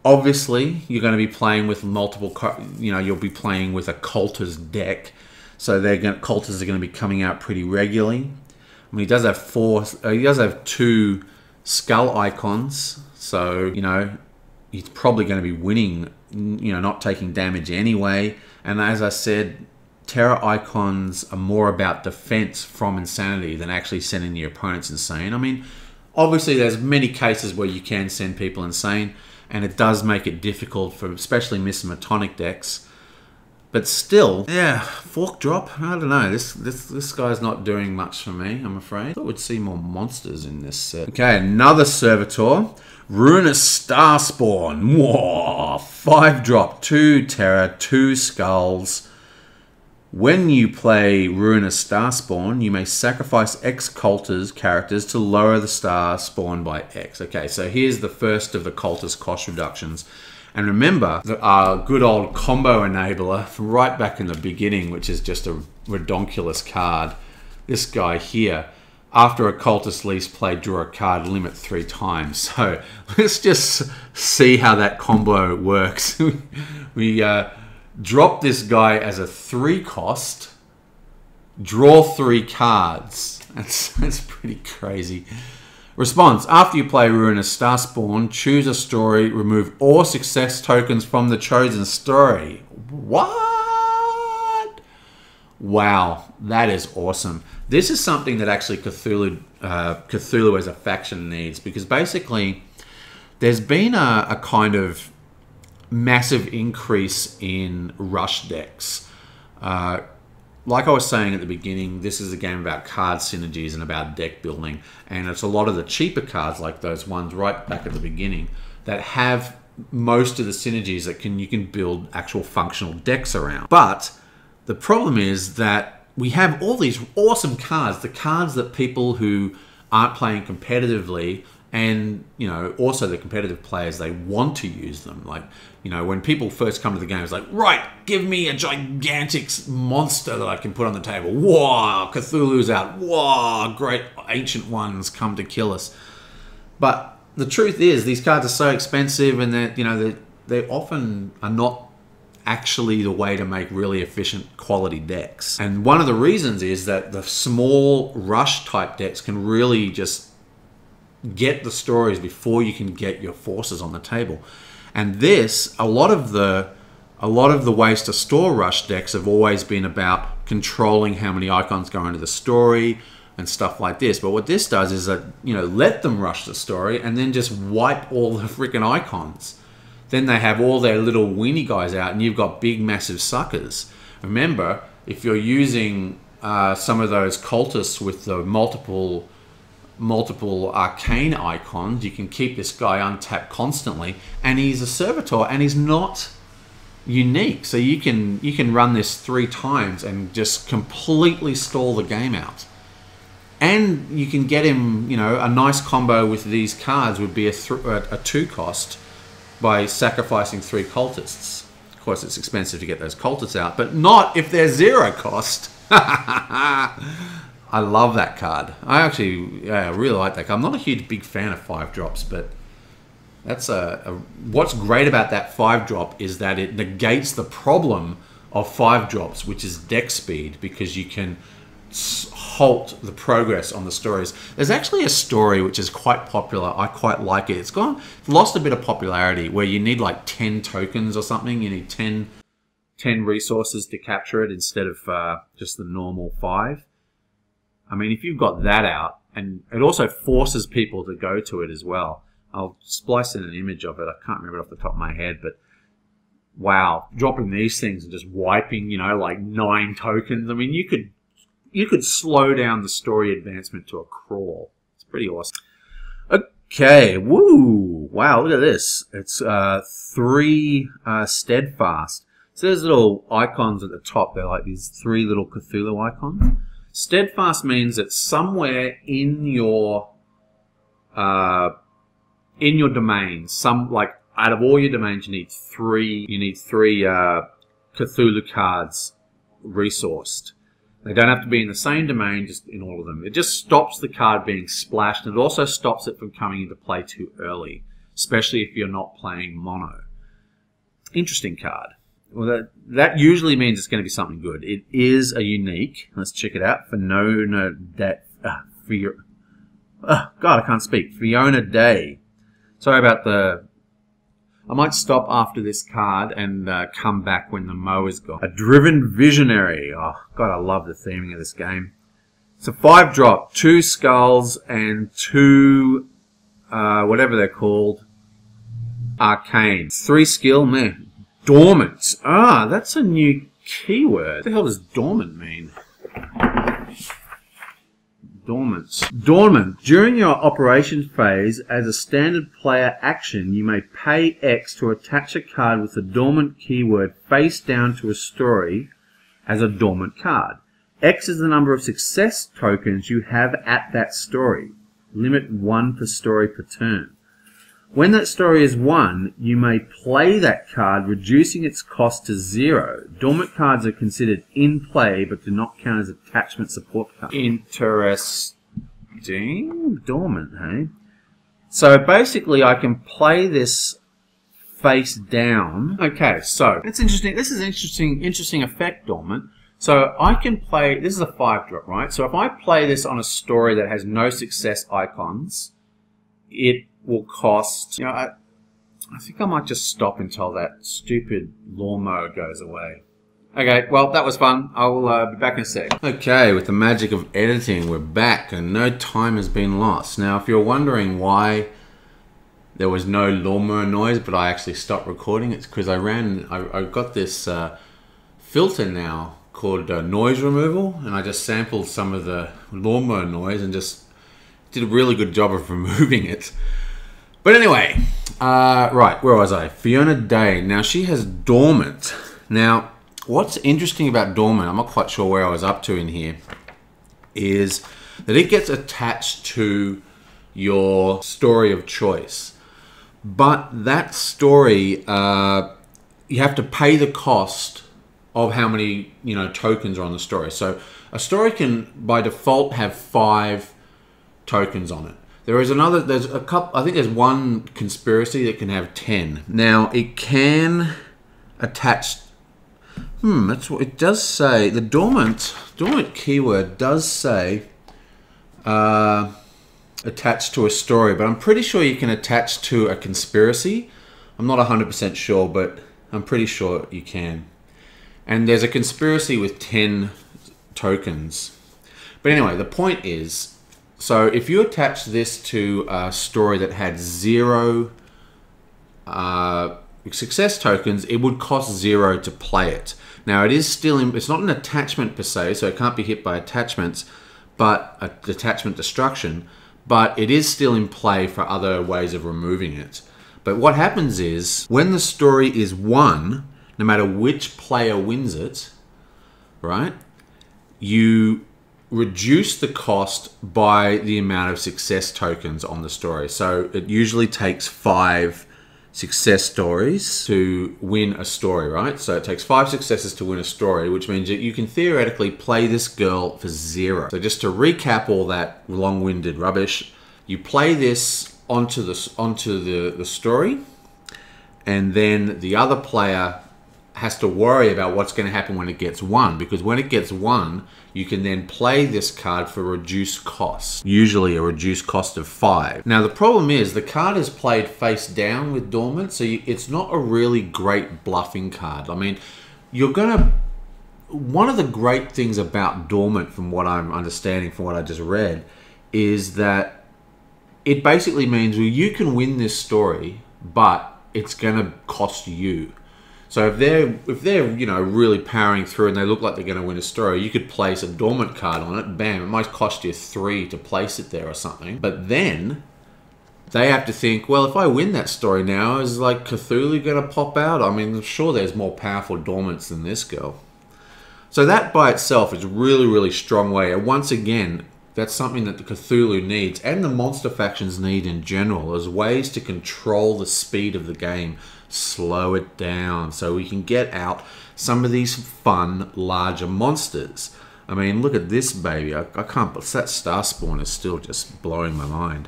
Obviously, you're going to be playing with multiple, you'll be playing with a cultist deck, so cultists are going to be coming out pretty regularly. I mean, he does have 2 skull icons, so, he's probably going to be winning, not taking damage anyway. And as I said, terror icons are more about defense from insanity than actually sending your opponents insane. I mean, obviously there's many cases where you can send people insane, and it does make it difficult for especially Misomatonic decks. But still, yeah, Fork Drop, I don't know. This guy's not doing much for me, I'm afraid. I thought we'd see more monsters in this set. Okay, another Servitor. Ruinous Starspawn. Whoa, 5-drop, 2 terror, 2 skulls. When you play Ruinous Starspawn, you may sacrifice X cultist characters to lower the star spawn by X. Okay, so here's the first of the cultist cost reductions. And remember, our good old combo enabler from right back in the beginning, which is just a redonkulous card. This guy here, after a cultist least play, draw a card, limit 3 times. So let's just see how that combo works. We drop this guy as a 3 cost, draw 3 cards. That's pretty crazy. Response. After you play Ruinous Starspawn, choose a story, remove all success tokens from the chosen story. What? Wow, that is awesome. This is something that actually Cthulhu as a faction needs, because basically there's been a kind of massive increase in rush decks. Like I was saying at the beginning, this is a game about card synergies and about deck building, and it's a lot of the cheaper cards like those ones right back at the beginning that have most of the synergies that you can build actual functional decks around. But the problem is that we have all these awesome cards, the cards that people who aren't playing competitively, and also the competitive players, they want to use them. Like, when people first come to the game, it's like, right, give me a gigantic monster that I can put on the table. Whoa, Cthulhu's out. Whoa, great ancient ones come to kill us. But the truth is, these cards are so expensive, and that they often are not actually the way to make really efficient quality decks. And one of the reasons is that the small rush type decks can really just get the stories before you can get your forces on the table. And this, a lot of the ways to store rush decks have always been about controlling how many icons go into the story and stuff like this. But what this does is that, let them rush the story and then just wipe all the freaking icons. Then they have all their little weenie guys out, and you've got big massive suckers. Remember, if you're using some of those cultists with the multiple arcane icons, you can keep this guy untapped constantly, and he's a servitor, and he's not unique, so you can run this 3 times and just completely stall the game out. And you can get him, a nice combo with these cards would be a 2 cost by sacrificing 3 cultists. Of course, it's expensive to get those cultists out, but not if they're 0 cost. I love that card. I really like that card. I'm not a big fan of 5-drops, but that's what's great about that 5-drop is that it negates the problem of 5-drops, which is deck speed, because you can halt the progress on the stories. There's actually a story which is quite popular. I quite like it. It's lost a bit of popularity, where you need like 10 tokens or something. You need 10 resources to capture it instead of just the normal 5. I mean, if you've got that out, and it also forces people to go to it as well. I'll splice in an image of it. I can't remember it off the top of my head, but wow, dropping these things and just wiping, like 9 tokens. I mean, you could slow down the story advancement to a crawl. It's pretty awesome. Okay, woo! wow, look at this. It's 3 steadfast. So there's little icons at the top. They're like these 3 little Cthulhu icons. Steadfast means that somewhere in your domain, like out of all your domains, you need 3 Cthulhu cards resourced. They don't have to be in the same domain, just in all of them. It just stops the card being splashed, and it also stops it from coming into play too early, especially if you're not playing mono. Interesting card. Well, that usually means it's going to be something good. It is a unique. Let's check it out. Fiona Day. Sorry about the... I might stop after this card and come back when the Mo is gone. A Driven Visionary. Oh, God, I love the theming of this game. It's a 5-drop. 2 skulls and 2, whatever they're called, arcane. 3 skill, man. Dormant. Ah, that's a new keyword. What the hell does dormant mean? Dormant. During your operation phase, as a standard player action, you may pay X to attach a card with the dormant keyword face down to a story as a dormant card. X is the number of success tokens you have at that story. Limit 1 per story per turn. When that story is won, you may play that card, reducing its cost to 0. Dormant cards are considered in play, but do not count as attachment support cards. Interesting. Dormant, hey? So basically, I can play this face down. Okay, so it's interesting. This is interesting effect, Dormant. So I can play. This is a 5-drop, right? So if I play this on a story that has no success icons, it will cost, you know, I think I might just stop until that stupid lawnmower goes away. Okay, well, that was fun. I'll be back in a sec. Okay, with the magic of editing, we're back and no time has been lost. Now, if you're wondering why there was no lawnmower noise, but I actually stopped recording, it's because I got this filter now called noise removal, and I just sampled some of the lawnmower noise and just did a really good job of removing it. But anyway, right, where was I? Fiona Day. Now, she has Dormant. Now, what's interesting about Dormant, I'm not quite sure where I was up to in here, is that it gets attached to your story of choice. But that story, you have to pay the cost of how many, tokens are on the story. So a story can, by default, have 5 tokens on it. There's a couple, I think there's one conspiracy that can have 10. Now, it can attach, that's what it does say. The dormant keyword does say attached to a story, but I'm pretty sure you can attach to a conspiracy. I'm not 100% sure, but I'm pretty sure you can. And there's a conspiracy with 10 tokens. But anyway, the point is, so if you attach this to a story that had 0 success tokens, it would cost 0 to play it. Now it is still it's not an attachment per se, so it can't be hit by attachments, but attachment destruction, but it is still in play for other ways of removing it. But what happens is, when the story is won, no matter which player wins it, right, you reduce the cost by the amount of success tokens on the story. So it usually takes 5 success stories to win a story, right? So it takes 5 successes to win a story, which means that you can theoretically play this girl for 0. So just to recap all that long-winded rubbish, you play this onto the story, and then the other player has to worry about what's going to happen when it gets won, because when it gets won, you can then play this card for reduced cost, usually a reduced cost of 5. Now the problem is the card is played face down with Dormant, so it's not a really great bluffing card. I mean, one of the great things about Dormant, from what I'm understanding from what I just read, is that it basically means, well, you can win this story, but it's going to cost you. So if they're really powering through and they look like they're going to win a story, you could place a Dormant card on it. Bam! It might cost you 3 to place it there or something. But then they have to think, well, if I win that story now, is like Cthulhu going to pop out? I mean, I'm sure there's more powerful dormants than this girl. So that by itself is really, really strong way. And once again, that's something that the Cthulhu needs and the monster factions need in general as ways to control the speed of the game, slow it down so we can get out some of these fun, larger monsters. I mean, look at this baby. I can't, that Starspawn is still just blowing my mind.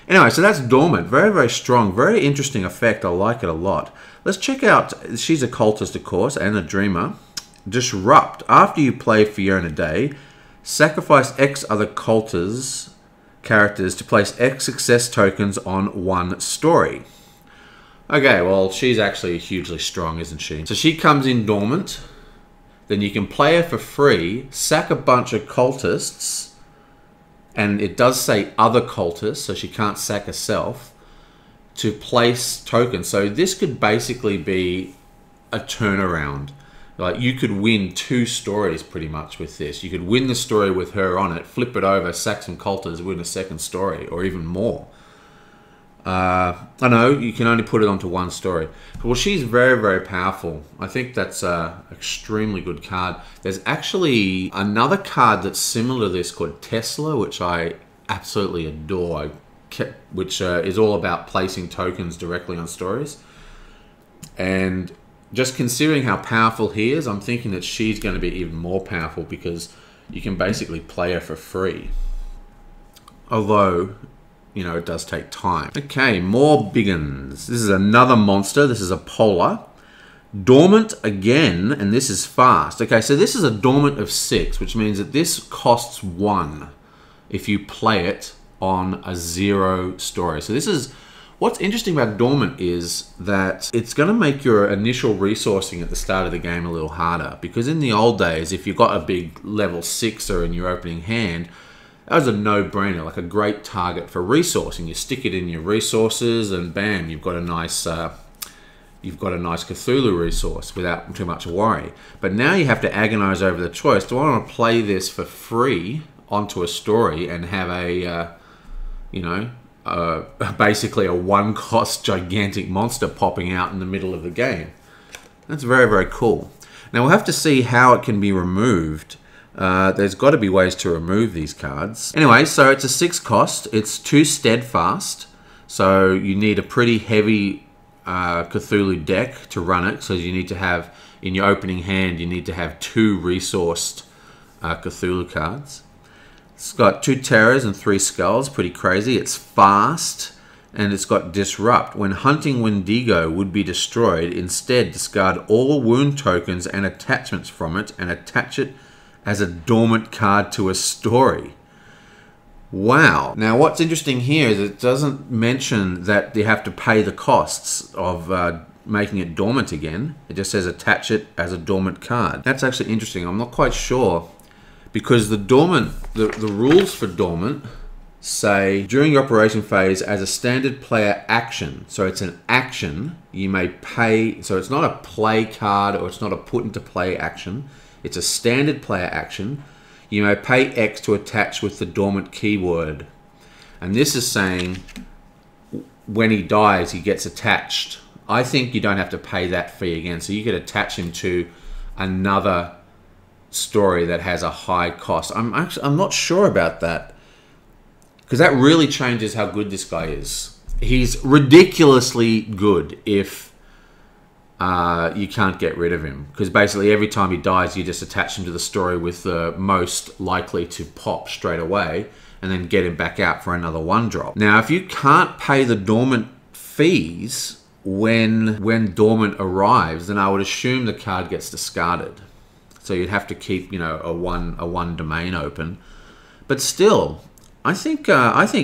Anyway, so that's Dormant. Very, very strong. Very interesting effect. I like it a lot. Let's check out, she's a cultist, of course, and a dreamer. Disrupt. After you play Fiona Day, sacrifice X other cultist characters to place X success tokens on one story. Okay, well, she's actually hugely strong, isn't she? So she comes in dormant. Then you can play her for free, sack a bunch of cultists, and it does say other cultists, so she can't sack herself, to place tokens. So this could basically be a turnaround. Like, you could win 2 stories pretty much with this. You could win the story with her on it, flip it over, sack some cultists, win a second story, or even more. I know you can only put it onto one story. Well, she's very, very powerful. I think that's an extremely good card. There's actually another card that's similar to this called Tesla, which I absolutely adore, which is all about placing tokens directly on stories. And just considering how powerful he is, I'm thinking that she's going to be even more powerful because you can basically play her for free. Although, you know, it does take time. Okay, more big uns. This is another monster. This is a polar. Dormant again, and this is fast. Okay, so this is a dormant of 6, which means that this costs 1 if you play it on a 0 story. So this is, what's interesting about dormant is that it's going to make your initial resourcing at the start of the game a little harder. Because in the old days, if you got a big level 6er in your opening hand, that was a no-brainer, like a great target for resourcing. You stick it in your resources, and bam, you've got a nice Cthulhu resource without too much worry. But now you have to agonize over the choice. Do I want to play this for free onto a story and have a, basically a one-cost gigantic monster popping out in the middle of the game? That's very, very cool. Now we'll have to see how it can be removed. There's got to be ways to remove these cards. Anyway, so it's a 6 cost. It's 2 steadfast. So you need a pretty heavy Cthulhu deck to run it. So you need to have, in your opening hand, you need to have 2 resourced Cthulhu cards. It's got 2 terrors and 3 skulls. Pretty crazy. It's fast. And it's got disrupt. When hunting Wendigo would be destroyed, instead discard all wound tokens and attachments from it and attach it as a dormant card to a story. Wow. Now what's interesting here is it doesn't mention that you have to pay the costs of making it dormant again. It just says attach it as a dormant card. That's actually interesting. I'm not quite sure because the dormant, the rules for dormant say during your operation phase as a standard player action. So it's an action. You may pay, so it's not a play card or it's not a put into play action. It's a standard player action. You may pay X to attach with the dormant keyword. And this is saying when he dies, he gets attached. I think you don't have to pay that fee again. So you could attach him to another story that has a high cost. I'm not sure about that because that really changes how good this guy is. He's ridiculously good if you can't get rid of him, because basically every time he dies you just attach him to the story with the most likely to pop straight away and then get him back out for another 1-drop. Now if you can't pay the dormant fees when dormant arrives, then I would assume the card gets discarded. So you'd have to keep, you know, a one domain open. But still, I think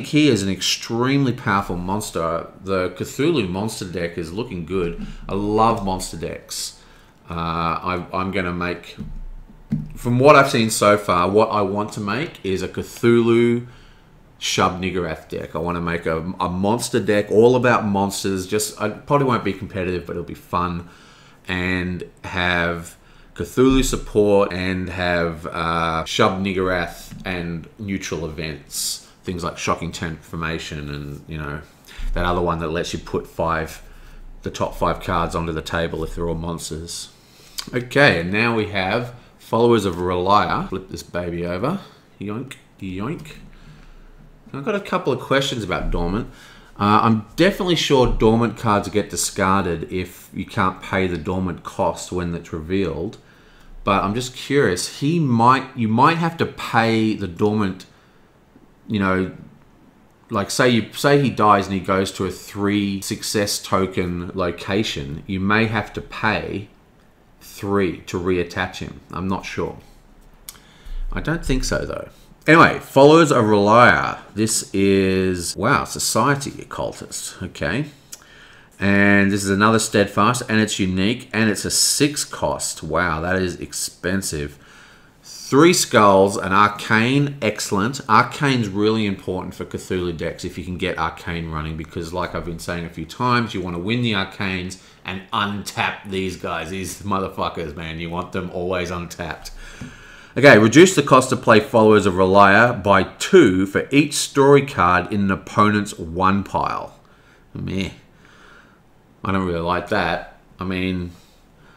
he is an extremely powerful monster. The Cthulhu monster deck is looking good. I love monster decks. I'm going to make, from what I've seen so far, what I want to make is a Cthulhu Shub-Niggurath deck. I want to make a monster deck all about monsters. I probably won't be competitive, but it'll be fun. And have Cthulhu support and have Shub-Niggurath and neutral events, things like shocking transformation and, you know, that other one that lets you put the top 5 cards onto the table if they're all monsters. Okay, and now we have Followers of Relia. Flip this baby over. Yoink, yoink. I've got a couple of questions about Dormant. I'm definitely sure Dormant cards get discarded if you can't pay the Dormant cost when it's revealed. But I'm just curious. You might have to pay the Dormant. You know, like say he dies and he goes to a 3 success token location. You may have to pay 3 to reattach him. I'm not sure. I don't think so though. Anyway, Followers of Relia. This is, wow, Society Occultist. Okay. And this is another Steadfast, and it's unique, and it's a 6 cost. Wow, that is expensive. 3 skulls, an Arcane, excellent. Arcane's really important for Cthulhu decks if you can get Arcane running, because like I've been saying a few times, you want to win the Arcanes and untap these guys. These motherfuckers, man. You want them always untapped. Okay, reduce the cost to play Followers of Relia by 2 for each story card in an opponent's 1 pile. Meh. I don't really like that. I mean,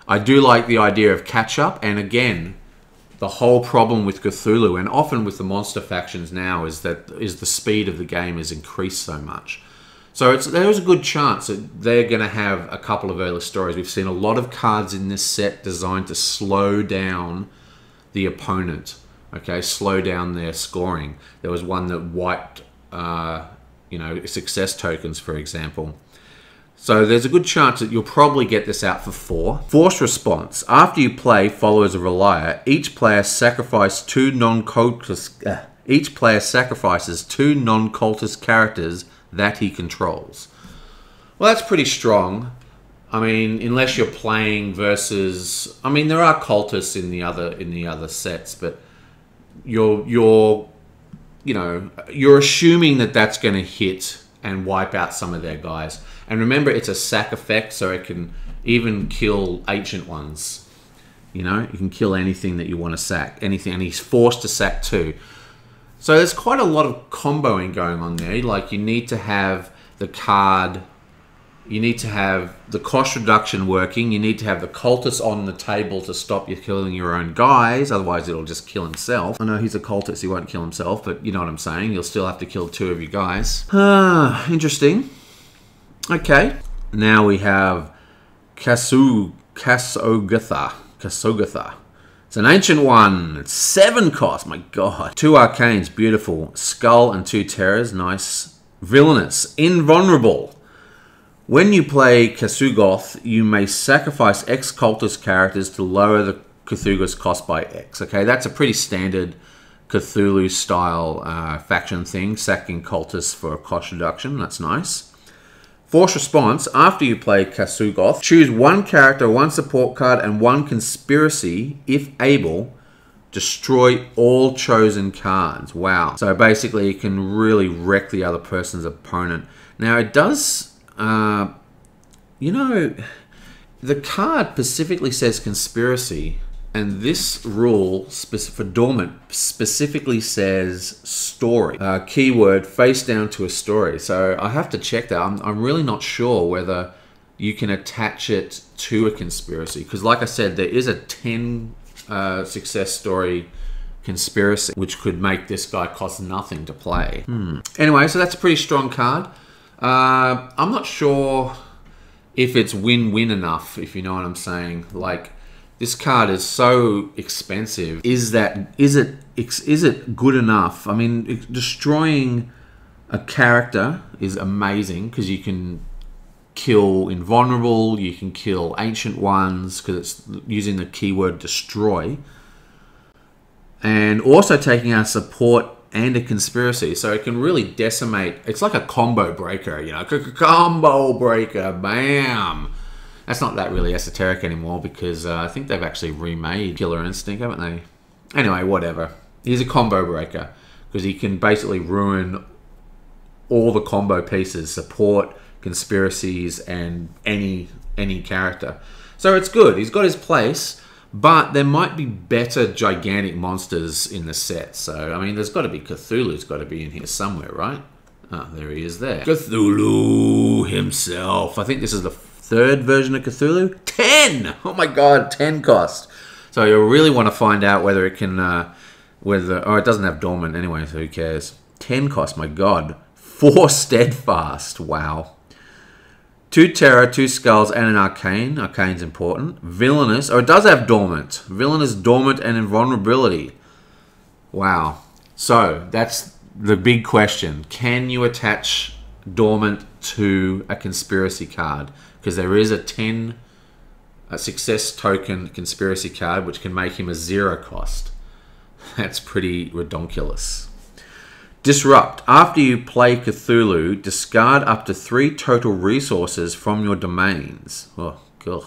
I do like the idea of catch-up, and again, the whole problem with Cthulhu, and often with the monster factions now, is the speed of the game is increased so much. So there's a good chance that they're going to have a couple of early stories. We've seen a lot of cards in this set designed to slow down the opponent, okay, slow down their scoring. There was one that wiped, success tokens, for example. So there's a good chance that you'll probably get this out for 4. Force Response. After you play Followers of Relia, each player sacrifices 2 non-cultist characters that he controls. Well, that's pretty strong. I mean, unless you're playing versus, I mean, there are cultists in the other sets, but you're assuming that that's going to hit and wipe out some of their guys. And remember, it's a sack effect, so it can even kill ancient ones. You know, you can kill anything that you want to sack, anything, and he's forced to sack 2. So there's quite a lot of comboing going on there. Like, you need to have the card. You need to have the cost reduction working. You need to have the cultist on the table to stop you killing your own guys. Otherwise, it'll just kill himself. I know he's a cultist. He won't kill himself, but you know what I'm saying. You'll still have to kill 2 of your guys. Interesting. Okay. Now we have Kasogatha. It's an ancient one. It's 7 cost. My God. 2 arcanes. Beautiful. Skull and 2 terrors. Nice. Villainous. Invulnerable. When you play Kasugoth, you may sacrifice X cultist characters to lower the Cthulhu's cost by X. Okay, that's a pretty standard Cthulhu-style faction thing, sacking cultists for a cost reduction. That's nice. Force Response. After you play Kasugoth, choose 1 character, 1 support card, and 1 conspiracy. If able, destroy all chosen cards. Wow. So basically, you can really wreck the other person's opponent. Now, it does... the card specifically says conspiracy, and this rule for Dormant specifically says story. Keyword face down to a story. So I have to check that. I'm really not sure whether you can attach it to a conspiracy, because like I said, there is a 10 success story conspiracy, which could make this guy cost nothing to play. Anyway, so that's a pretty strong card. I'm not sure if it's win-win enough, if you know what I'm saying. Like, this card is so expensive. Is it good enough? I mean, destroying a character is amazing because you can kill invulnerable, you can kill ancient ones because it's using the keyword destroy, and also taking out support and a conspiracy, so it can really decimate. It's like a combo breaker, you know, combo breaker, bam. That's not that really esoteric anymore because I think they've actually remade Killer Instinct, haven't they? Anyway, whatever. He's a combo breaker because he can basically ruin all the combo pieces, support, conspiracies, and any character. So it's good. He's got his place. But there might be better gigantic monsters in the set. So, I mean, there's got to be Cthulhu's got to be in here somewhere, right? Oh, there he is there. Cthulhu himself. I think this is the third version of Cthulhu. 10! Oh my god, 10 cost. So you'll really want to find out whether it can... oh, it doesn't have dormant anyway, so who cares. 10 cost, my god. 4 steadfast. Wow. 2 terror, 2 skulls, and an arcane. Arcane's important. Villainous. Oh, it does have dormant. Villainous, dormant, and invulnerability. Wow. So, that's the big question. Can you attach dormant to a conspiracy card? Because there is a success token conspiracy card, which can make him a 0 cost. That's pretty redonkulous. Disrupt. After you play Cthulhu, discard up to 3 total resources from your domains. Oh, God.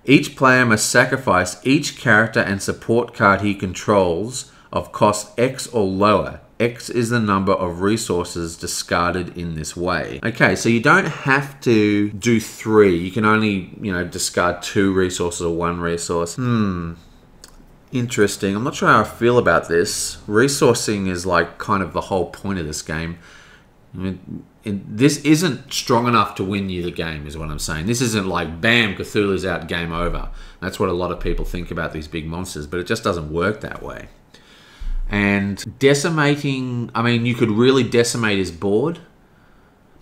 Each player must sacrifice each character and support card he controls of cost X or lower. X is the number of resources discarded in this way. Okay, so you don't have to do 3. You can only, discard 2 resources or 1 resource. Interesting. I'm not sure how I feel about this. Resourcing is like kind of the whole point of this game. I mean, this isn't strong enough to win you the game, is what I'm saying. This isn't like, bam, Cthulhu's out, game over. That's what a lot of people think about these big monsters, but it just doesn't work that way. And decimating, I mean, you could really decimate his board,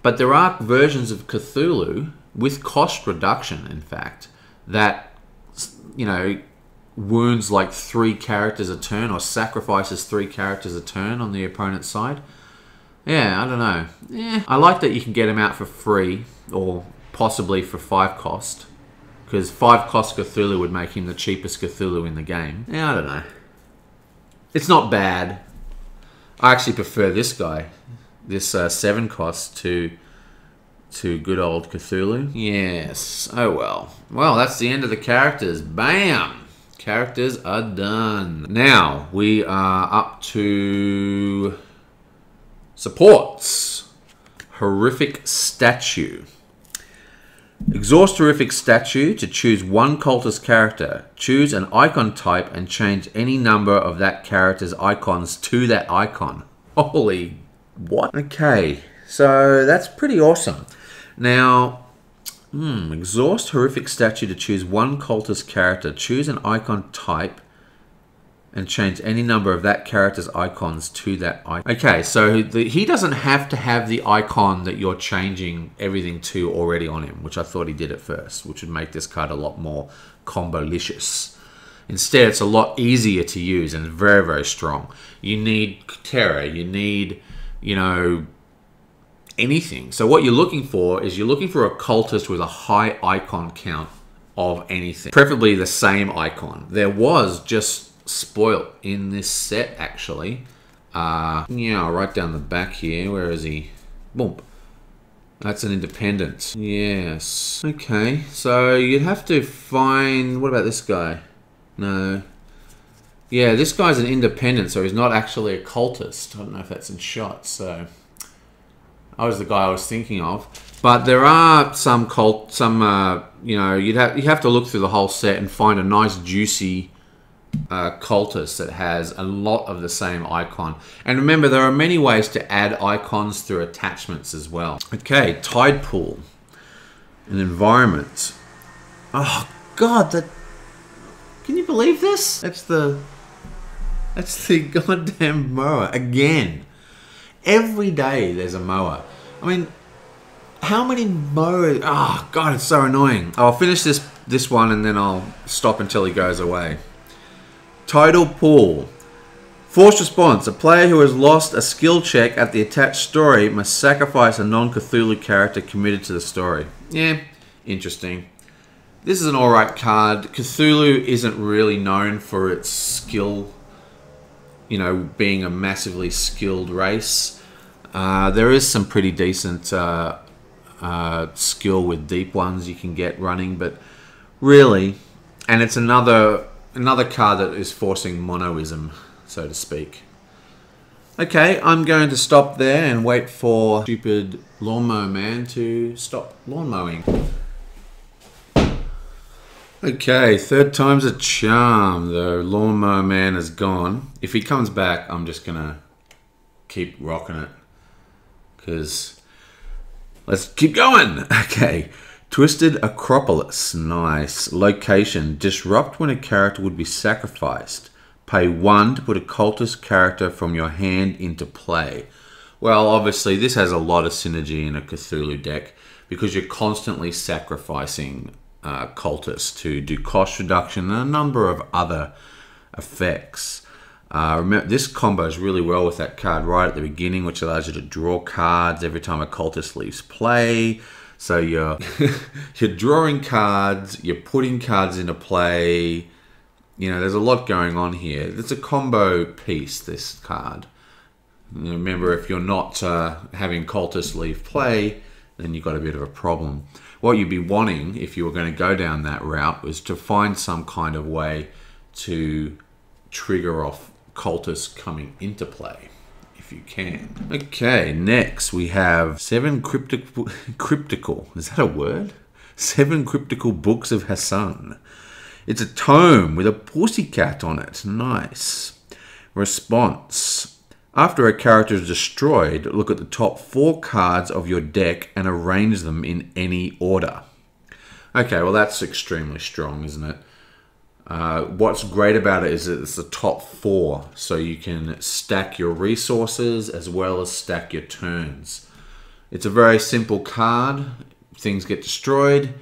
but there are versions of Cthulhu with cost reduction, in fact, that, wounds like 3 characters a turn or sacrifices 3 characters a turn on the opponent's side. Yeah, I don't know. I like that you can get him out for free or possibly for 5 cost, because 5 cost Cthulhu would make him the cheapest Cthulhu in the game. Yeah, I don't know. It's not bad. I actually prefer this guy, this 7 cost to good old Cthulhu. Yes. Oh well. Well, that's the end of the characters. Bam! Characters are done. Now, we are up to supports. Horrific Statue. Exhaust Horrific Statue to choose 1 cultist character. Choose an icon type and change any number of that character's icons to that icon. Holy what? Okay, so that's pretty awesome. Now, exhaust Horrific Statue to choose 1 cultist character. Choose an icon type and change any number of that character's icons to that icon. Okay, so he doesn't have to have the icon that you're changing everything to already on him, which I thought he did at first, which would make this card a lot more combo-licious. Instead, it's a lot easier to use and very, very strong. You need terror, you need, anything. So what you're looking for is you're looking for a cultist with a high icon count of anything. Preferably the same icon. There was just Spoilt in this set, actually. Right down the back here. Where is he? Boom. That's an independent. Yes. Okay, so you'd have to find... What about this guy? No. Yeah, this guy's an independent, so he's not actually a cultist. I don't know if that's in shot, so... That was the guy I was thinking of. But there are some you have to look through the whole set and find a nice, juicy cultist that has a lot of the same icon. And remember, there are many ways to add icons through attachments as well. Okay, Tide Pool. An environment. Oh, God, that... Can you believe this? That's the goddamn mower. Again. Every day there's a mower. I mean, how many mowers? Oh, God, it's so annoying. I'll finish this one and then I'll stop until he goes away. Tidal Pool. Forced response. A player who has lost a skill check at the attached story must sacrifice a non-Cthulhu character committed to the story. Yeah, interesting. This is an alright card. Cthulhu isn't really known for its skill, being a massively skilled race. There is some pretty decent skill with deep ones you can get running, but really, and it's another card that is forcing monoism, so to speak. Okay, I'm going to stop there and wait for stupid lawnmower man to stop lawn mowing. Okay, 3rd time's a charm. The lawnmower man is gone. If he comes back, I'm just gonna keep rocking it, because let's keep going. Okay. Twisted Acropolis. Nice. Location. Disrupt when a character would be sacrificed. Pay 1 to put a cultist character from your hand into play. Well, obviously, this has a lot of synergy in a Cthulhu deck because you're constantly sacrificing cultists to do cost reduction and a number of other effects. Remember, this combos really well with that card right at the beginning, which allows you to draw cards every time a cultist leaves play. So you're you're drawing cards, you're putting cards into play. You know, there's a lot going on here. It's a combo piece, this card. Remember, if you're not having cultists leave play, then you've got a bit of a problem. What you'd be wanting, if you were going to go down that route, was to find some kind of way to trigger off cultists coming into play, if you can. Okay, next we have 7 cryptical. Is that a word? 7 cryptical books of Hassan. It's a tome with a pussycat on it. Nice. Response. After a character is destroyed, look at the top 4 cards of your deck and arrange them in any order. Okay, well that's extremely strong, isn't it? What's great about it is that it's the top 4, so you can stack your resources as well as stack your turns. It's a very simple card. If things get destroyed,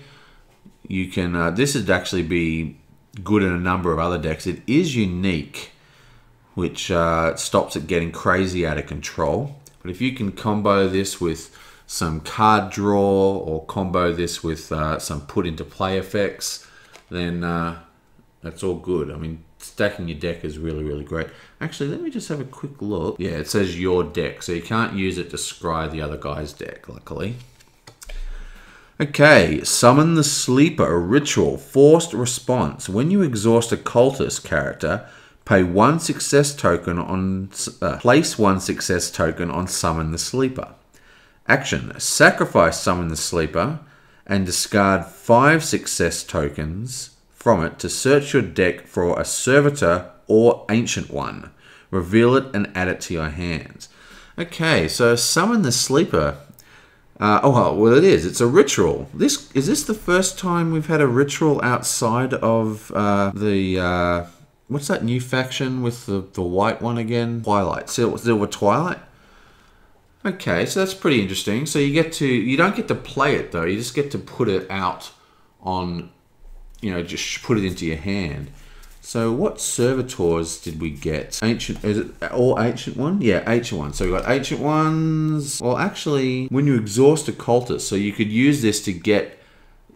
you can. This would actually be good in a number of other decks. It is unique, which stops it getting crazy out of control. But if you can combo this with some card draw or combo this with some put into play effects, then that's all good. I mean, stacking your deck is really, really great. Actually, let me just have a quick look. Yeah, it says your deck, so you can't use it to scry the other guy's deck, luckily. Okay, Summon the Sleeper, a ritual, forced response. When you exhaust a cultist character, pay 1 success token on, place 1 success token on Summon the Sleeper. Action, sacrifice Summon the Sleeper and discard 5 success tokens from it to search your deck for a Servitor or Ancient One. Reveal it and add it to your hands. Okay, so Summon the Sleeper. Well, it is. It's a ritual. Is this the first time we've had a ritual outside of what's that new faction with the white one again? Twilight. Silver Twilight? Okay, so that's pretty interesting. So you don't get to play it though. You just get to put it out on, just put it into your hand. So what servitors did we get? Ancient, is it all Ancient One? Yeah, Ancient One. So we got Ancient Ones. Well, actually, when you exhaust a cultist, so you could use this to get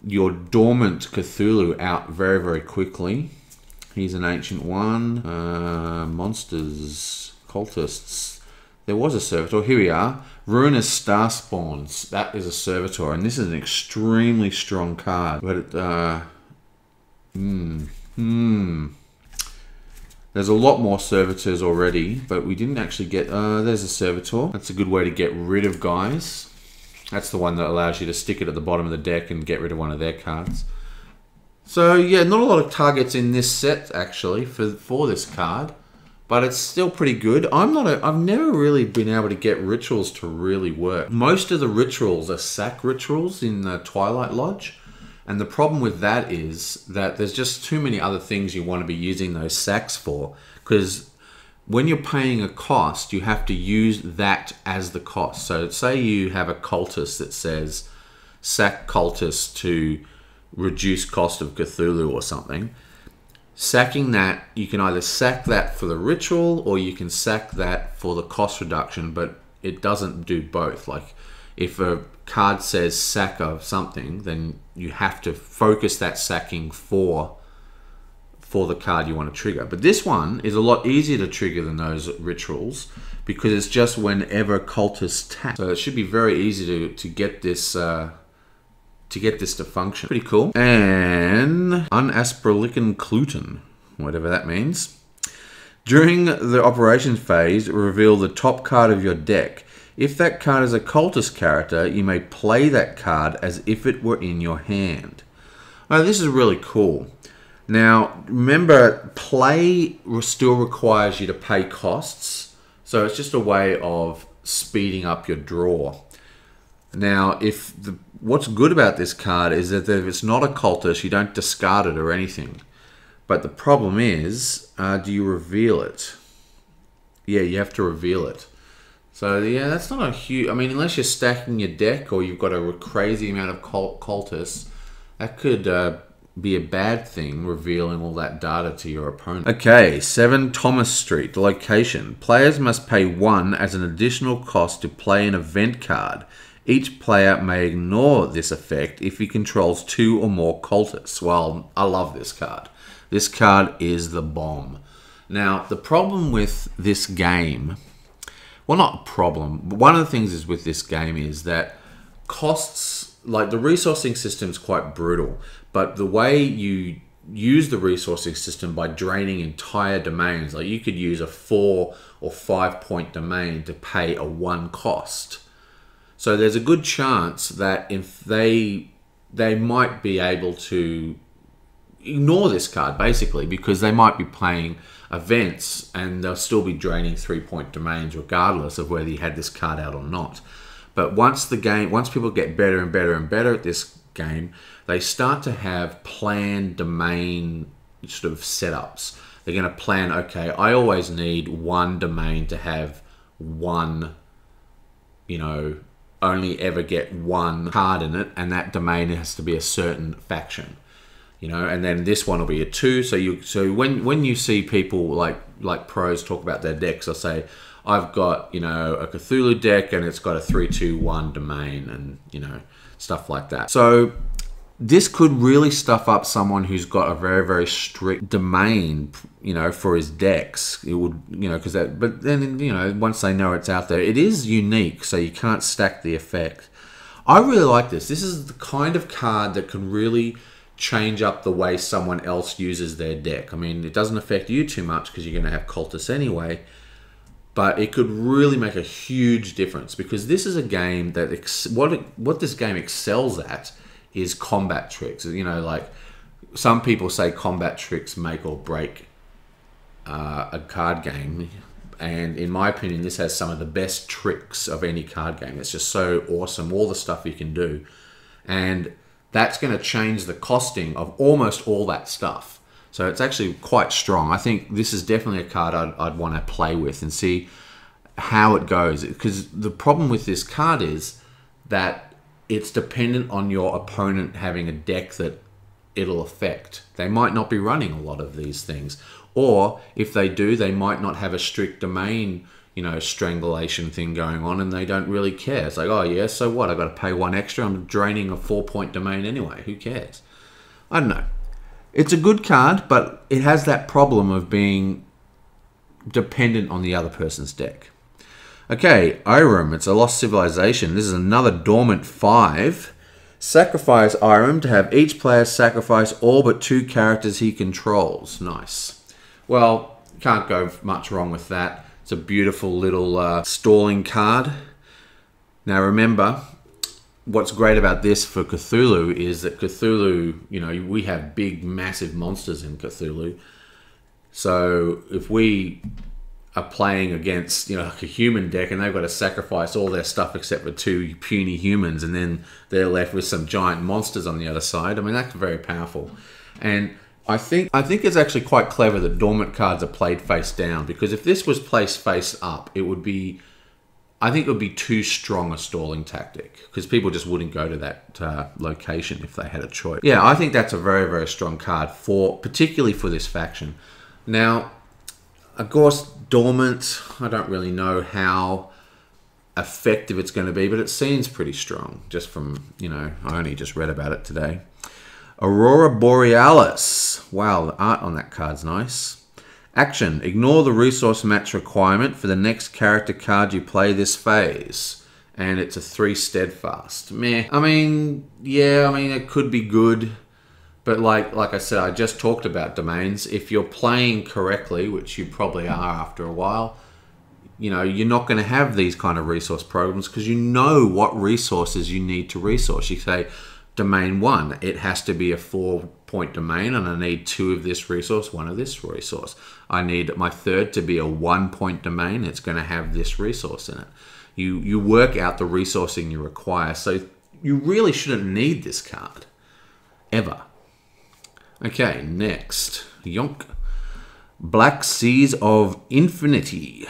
your dormant Cthulhu out very, very quickly. Here's an Ancient One. Monsters, cultists. There was a servitor. Here we are. Ruinous Starspawns. That is a servitor, and this is an extremely strong card. But there's a lot more servitors already, but we didn't actually get... there's a servitor. That's a good way to get rid of guys. That's the one that allows you to stick it at the bottom of the deck and get rid of one of their cards. So yeah, not a lot of targets in this set actually for this card, but it's still pretty good. I've never really been able to get rituals to really work. Most of the rituals are sack rituals in the Twilight Lodge. And the problem with that is that there's just too many other things you want to be using those sacks for. Because when you're paying a cost, you have to use that as the cost. So say you have a cultist that says, sack cultist to reduce cost of Cthulhu or something. Sacking that, you can either sack that for the ritual or you can sack that for the cost reduction, but it doesn't do both. Like, if a card says sack of something, then you have to focus that sacking for the card you want to trigger. But this one is a lot easier to trigger than those rituals because it's just whenever cultists tap. So it should be very easy to get this to function. Pretty cool. And Unasperlicken Cluten, whatever that means. During the operations phase, reveal the top card of your deck. If that card is a cultist character, you may play that card as if it were in your hand. Oh, this is really cool. Now, remember, play still requires you to pay costs. So it's just a way of speeding up your draw. Now, what's good about this card is that if it's not a cultist, you don't discard it or anything. But the problem is, do you reveal it? Yeah, you have to reveal it. So yeah, that's not a huge... I mean, unless you're stacking your deck or you've got a crazy amount of cultists, that could be a bad thing, revealing all that data to your opponent. Okay, 7 Thomas Street. Location. Players must pay 1 as an additional cost to play an event card. Each player may ignore this effect if he controls 2 or more cultists. Well, I love this card. This card is the bomb. Now, the problem with this game... Well, not a problem. One of the things is with this game is that costs, like the resourcing system is quite brutal, but the way you use the resourcing system by draining entire domains, like you could use a 4 or 5 point domain to pay a 1 cost. So there's a good chance that if they might be able to ignore this card basically because they might be playing events and they'll still be draining 3 point domains regardless of whether you had this card out or not. But once people get better and better and better at this game, they start to have planned domain sort of setups. They're going to plan, okay, I always need 1 domain to have 1, only ever get 1 card in it, and that domain has to be a certain faction. And then this one will be a 2. So when you see people like pros talk about their decks, they'll say, I've got a Cthulhu deck and it's got a 3-2-1 domain and stuff like that. So this could really stuff up someone who's got a very, very strict domain, for his decks. It would, but then once they know it's out there, it is unique, so you can't stack the effect. I really like this. This is the kind of card that can really change up the way someone else uses their deck. I mean, it doesn't affect you too much because you're going to have cultists anyway, but it could really make a huge difference because this is a game that what this game excels at is combat tricks. Like some people say combat tricks make or break a card game, and in my opinion, this has some of the best tricks of any card game. It's just so awesome, all the stuff you can do, and that's going to change the costing of almost all that stuff. So it's actually quite strong. I think this is definitely a card I'd want to play with and see how it goes. Because the problem with this card is that it's dependent on your opponent having a deck that it'll affect. They might not be running a lot of these things. Or if they do, they might not have a strict domain strangulation thing going on and they don't really care. It's like, oh yeah, so what? I've got to pay 1 extra. I'm draining a 4 point domain anyway. Who cares? I don't know. It's a good card, but it has that problem of being dependent on the other person's deck. Okay, Irem. It's a Lost Civilization. This is another Dormant 5. Sacrifice Irem to have each player sacrifice all but 2 characters he controls. Nice. Well, can't go much wrong with that. It's a beautiful little stalling card. Now remember, what's great about this for Cthulhu is that Cthulhu, we have big, massive monsters in Cthulhu. So if we are playing against, like a human deck and they've got to sacrifice all their stuff except for 2 puny humans and then they're left with some giant monsters on the other side, I mean, that's very powerful. And I think it's actually quite clever that dormant cards are played face down, because if this was placed face up, it would be too strong a stalling tactic because people just wouldn't go to that location if they had a choice. Yeah, I think that's a very, very strong card particularly for this faction. Now, of course, dormant, I don't really know how effective it's going to be, but it seems pretty strong just from, I only just read about it today. Aurora Borealis. Wow, the art on that card's nice. Action. Ignore the resource match requirement for the next character card you play this phase. And it's a 3 steadfast. Meh. I mean, it could be good. But like I said, I just talked about domains. If you're playing correctly, which you probably are after a while, you're not going to have these kind of resource programs because you know what resources you need to resource. You say, domain 1, it has to be a 4 point domain and I need 2 of this resource, 1 of this resource. I need my 3rd to be a 1 point domain. It's going to have this resource in it. You work out the resourcing you require. So you really shouldn't need this card. Ever. Okay, next. Yonk. Black Seas of Infinity.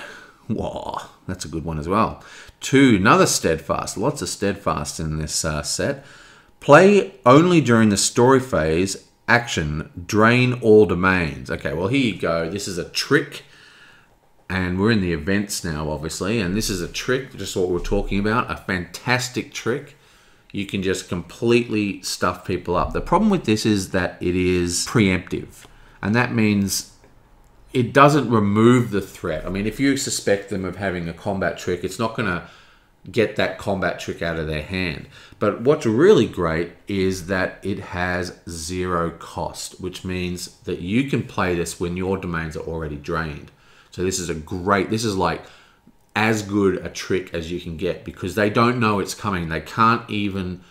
Whoa, that's a good one as well. 2, another Steadfast. Lots of Steadfast in this set. Play only during the story phase. Action, drain all domains. Okay, well, here you go. This is a trick. And we're in the events now, obviously. And this is a trick, just what we're talking about. A fantastic trick. You can just completely stuff people up. The problem with this is that it is preemptive. And that means it doesn't remove the threat. I mean, if you suspect them of having a combat trick, it's not going to get that combat trick out of their hand. But what's really great is that it has 0 cost, which means that you can play this when your domains are already drained. So this is like as good a trick as you can get, because they don't know it's coming. They can't even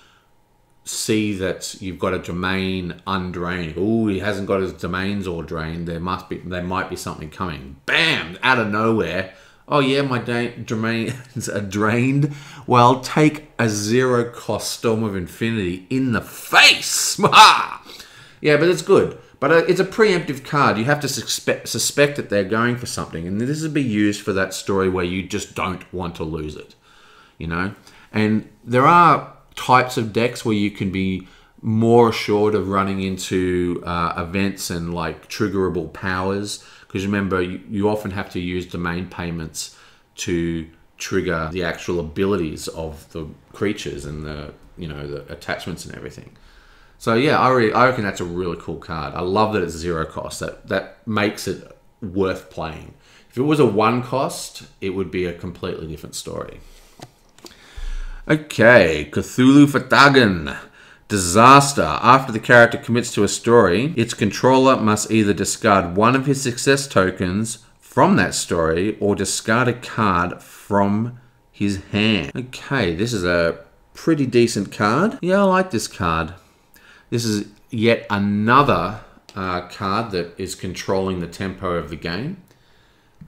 see that you've got a domain undrained. Oh, he hasn't got his domains all drained. There might be something coming. Bam! Out of nowhere. Oh yeah, my domains are drained. Well, take a 0 cost Storm of Infinity in the face. Yeah, but it's good. But it's a preemptive card. You have to suspect that they're going for something. And this would be used for that story where you just don't want to lose it. You know? And there are types of decks where you can be more assured of running into events and like triggerable powers. Because remember, you often have to use domain payments to trigger the actual abilities of the creatures and the attachments and everything. So yeah, I reckon that's a really cool card. I love that it's 0 cost. That makes it worth playing. If it was a 1 cost, it would be a completely different story. Okay, Cthulhu Fhtagn. Disaster. After the character commits to a story, its controller must either discard one of his success tokens from that story or discard a card from his hand. Okay, this is a pretty decent card. Yeah, I like this card. This is yet another card that is controlling the tempo of the game.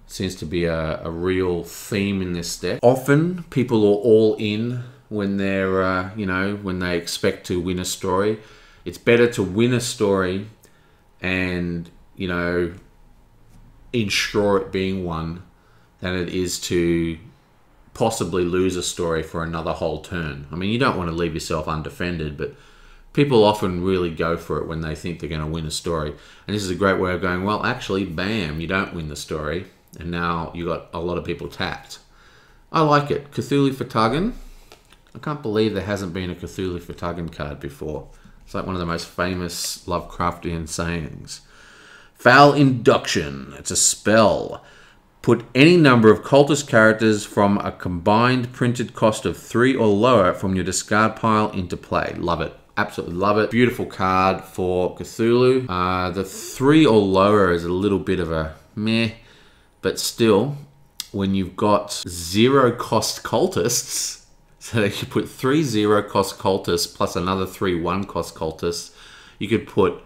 Seems to be a real theme in this deck. Often people are all in when they're, when they expect to win a story. It's better to win a story and, ensure it being won than it is to possibly lose a story for another whole turn. I mean, you don't want to leave yourself undefended, but people often really go for it when they think they're going to win a story. And this is a great way of going, well, actually, bam, you don't win the story. And now you got a lot of people tapped. I like it. Cthulhu Fhtagn. I can't believe there hasn't been a Cthulhu Fhtagn card before. It's like one of the most famous Lovecraftian sayings. Foul Induction. It's a spell. Put any number of cultist characters from a combined printed cost of 3 or lower from your discard pile into play. Love it. Absolutely love it. Beautiful card for Cthulhu. The 3 or lower is a little bit of a meh, but still, when you've got 0 cost cultists, so you could put 3 0 cost cultists plus another 3 1 cost cultists, you could put,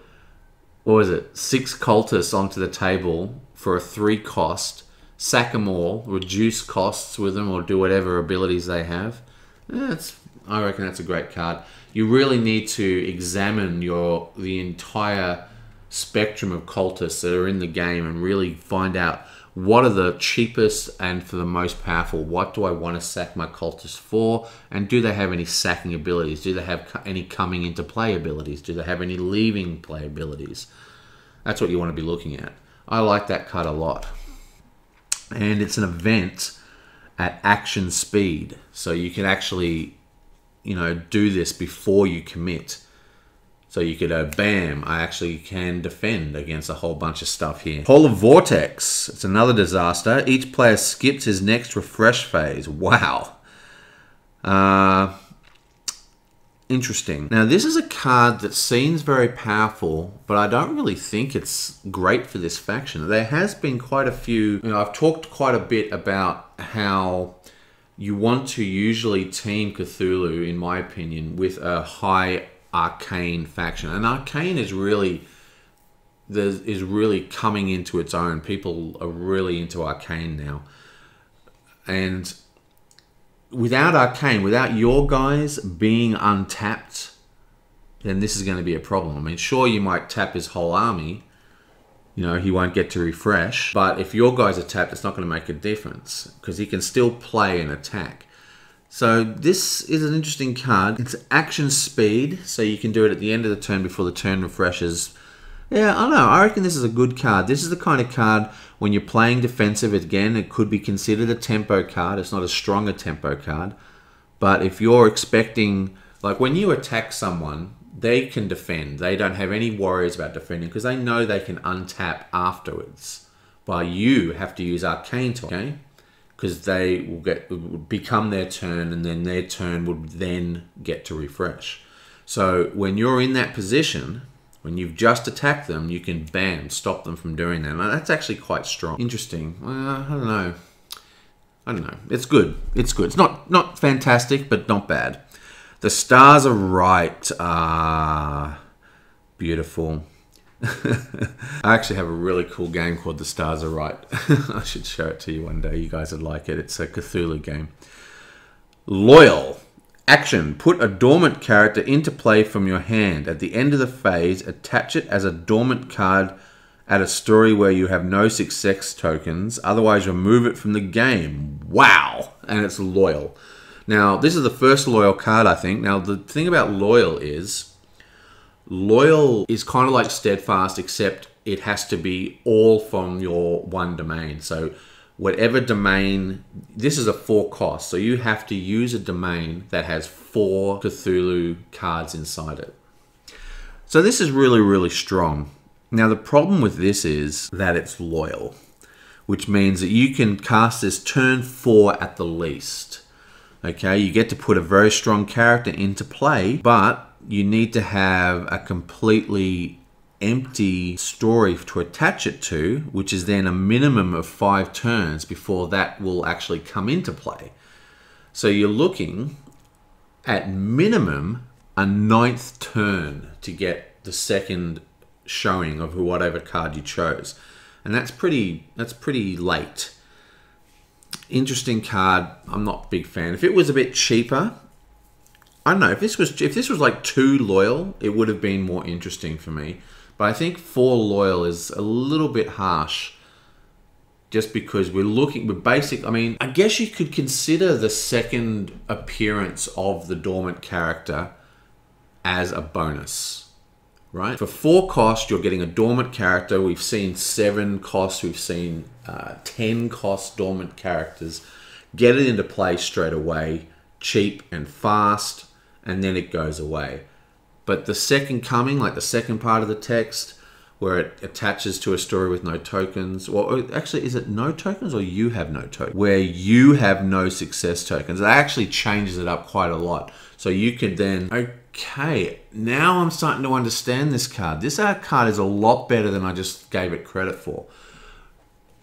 6 cultists onto the table for a 3 cost, sack them all, reduce costs with them, or do whatever abilities they have. I reckon that's a great card. You really need to examine the entire spectrum of cultists that are in the game and really find out what are the cheapest and for the most powerful. What do I want to sack my cultists for? And do they have any sacking abilities? Do they have any coming into play abilities? Do they have any leaving play abilities? That's what you want to be looking at. I like that card a lot. And it's an event at action speed. So you can actually, do this before you commit. So you could, bam, I actually can defend against a whole bunch of stuff here. Polar Vortex. It's another disaster. Each player skips his next refresh phase. Wow. Interesting. Now, this is a card that seems very powerful, but I don't really think it's great for this faction. There has been quite a few... I've talked quite a bit about how you want to usually team Cthulhu, in my opinion, with a high arcane faction. And arcane is really coming into its own. People are really into arcane now. And without Arcane, without your guys being untapped, then this is going to be a problem. I mean, sure, you might tap his whole army. You know, he won't get to refresh. But if your guys are tapped, it's not going to make a difference because he can still play and attack. So this is an interesting card. It's action speed, so you can do it at the end of the turn before the turn refreshes. Yeah, I don't know. I reckon this is a good card. This is the kind of card when you're playing defensive, again, it could be considered a tempo card. It's not as strong a tempo card. But if you're expecting, like when you attack someone, they can defend. They don't have any worries about defending because they know they can untap afterwards. While you have to use Arcane to, okay? Because they will become their turn, and then their turn would then get to refresh. So when you're in that position, when you've just attacked them, you can, bam, stop them from doing that. Now, that's actually quite strong. Interesting. I don't know. It's good. It's good. It's not fantastic, but not bad. The stars are right. Beautiful. I actually have a really cool game called The Stars Are Right. I should show it to you one day. You guys would like it. It's a Cthulhu game. Loyal. Action. Put a dormant character into play from your hand. At the end of the phase, attach it as a dormant card at a story where you have no success tokens. Otherwise, remove it from the game. Wow. And it's loyal. Now, this is the first loyal card, I think. Now, the thing about loyal is kind of like steadfast, except it has to be all from your one domain. So whatever domain, this is a 4 cost. So you have to use a domain that has 4 Cthulhu cards inside it. So this is really, really strong. Now the problem with this is that it's loyal, which means that you can cast this turn 4 at the least. Okay, you get to put a very strong character into play, but you need to have a completely empty story to attach it to, which is then a minimum of 5 turns before that will actually come into play. So you're looking at minimum a 9th turn to get the second showing of whatever card you chose. And that's pretty late. Interesting card. I'm not a big fan. If it was a bit cheaper, I don't know, if this was like 2 loyal, it would have been more interesting for me. But I think 4 loyal is a little bit harsh, just because we're basic. I mean, I guess you could consider the second appearance of the dormant character as a bonus, right? For 4 cost, you're getting a dormant character. We've seen 7 costs. We've seen 10 cost dormant characters. Get it into play straight away, cheap and fast, and then it goes away. But the second coming, like the second part of the text, where it attaches to a story with no tokens, well, actually, is it no tokens or you have no tokens? Where you have no success tokens. It actually changes it up quite a lot. So you could then, okay, now I'm starting to understand this card. This card is a lot better than I just gave it credit for.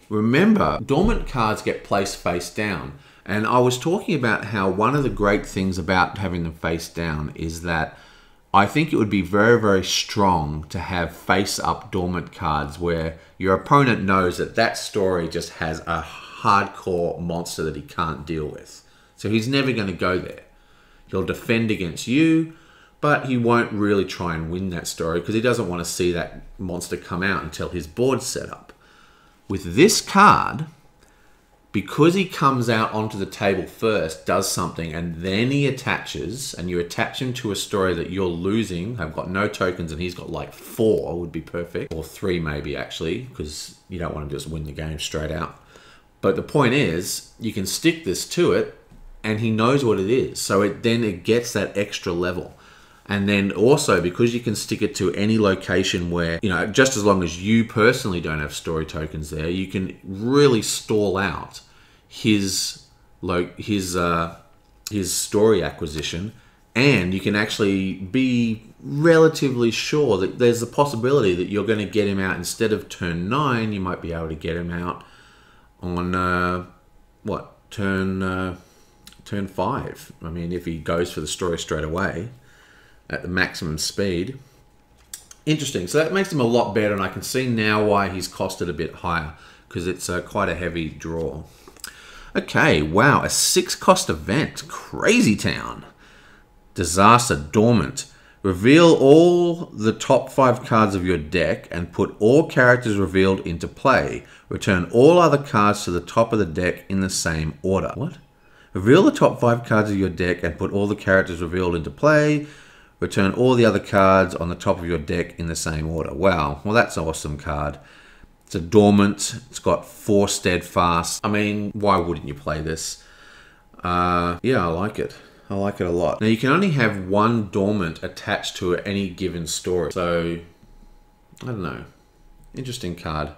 Remember, dormant cards get placed face down. And I was talking about how one of the great things about having them face down is that I think it would be very, very strong to have face-up dormant cards where your opponent knows that that story just has a hardcore monster that he can't deal with. So he's never going to go there. He'll defend against you, but he won't really try and win that story because he doesn't want to see that monster come out until his board's set up. With this card, because he comes out onto the table first, does something, and then he attaches, and you attach him to a story that you're losing, have got no tokens, and he's got like 4 would be perfect, or 3 maybe actually, because you don't want to just win the game straight out. But the point is, you can stick this to it, and he knows what it is, so then it gets that extra level. And then also, because you can stick it to any location where, you know, just as long as you personally don't have story tokens there, you can really stall out his story acquisition, and you can actually be relatively sure that there's a possibility that you're going to get him out instead of turn 9. You might be able to get him out on turn 5. I mean, if he goes for the story straight away at the maximum speed. Interesting. So that makes him a lot better, and I can see now why he's costed a bit higher, because it's quite a heavy draw. Okay, wow, a 6-cost event. Crazy Town. Disaster Dormant. Reveal all the top 5 cards of your deck and put all characters revealed into play. Return all other cards to the top of the deck in the same order. What? Reveal the top 5 cards of your deck and put all the characters revealed into play. Return all the other cards on the top of your deck in the same order. Wow, well that's an awesome card. It's a Dormant. It's got 4 Steadfast. I mean, why wouldn't you play this? Yeah, I like it. I like it a lot. Now, you can only have 1 Dormant attached to any given story. So, I don't know. Interesting card.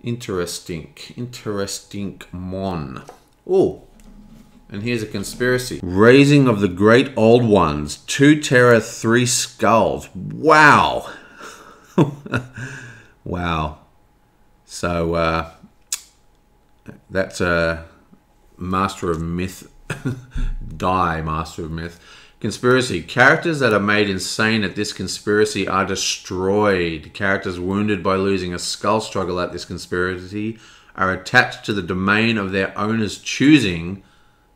Interesting. Interesting mon. Oh, and here's a conspiracy. Raising of the Great Old Ones. 2 Terror, 3 Skulls. Wow. Wow. So, that's a Master of Myth. Die, Master of Myth. Conspiracy. Characters that are made insane at this conspiracy are destroyed. Characters wounded by losing a skull struggle at this conspiracy are attached to the domain of their owner's choosing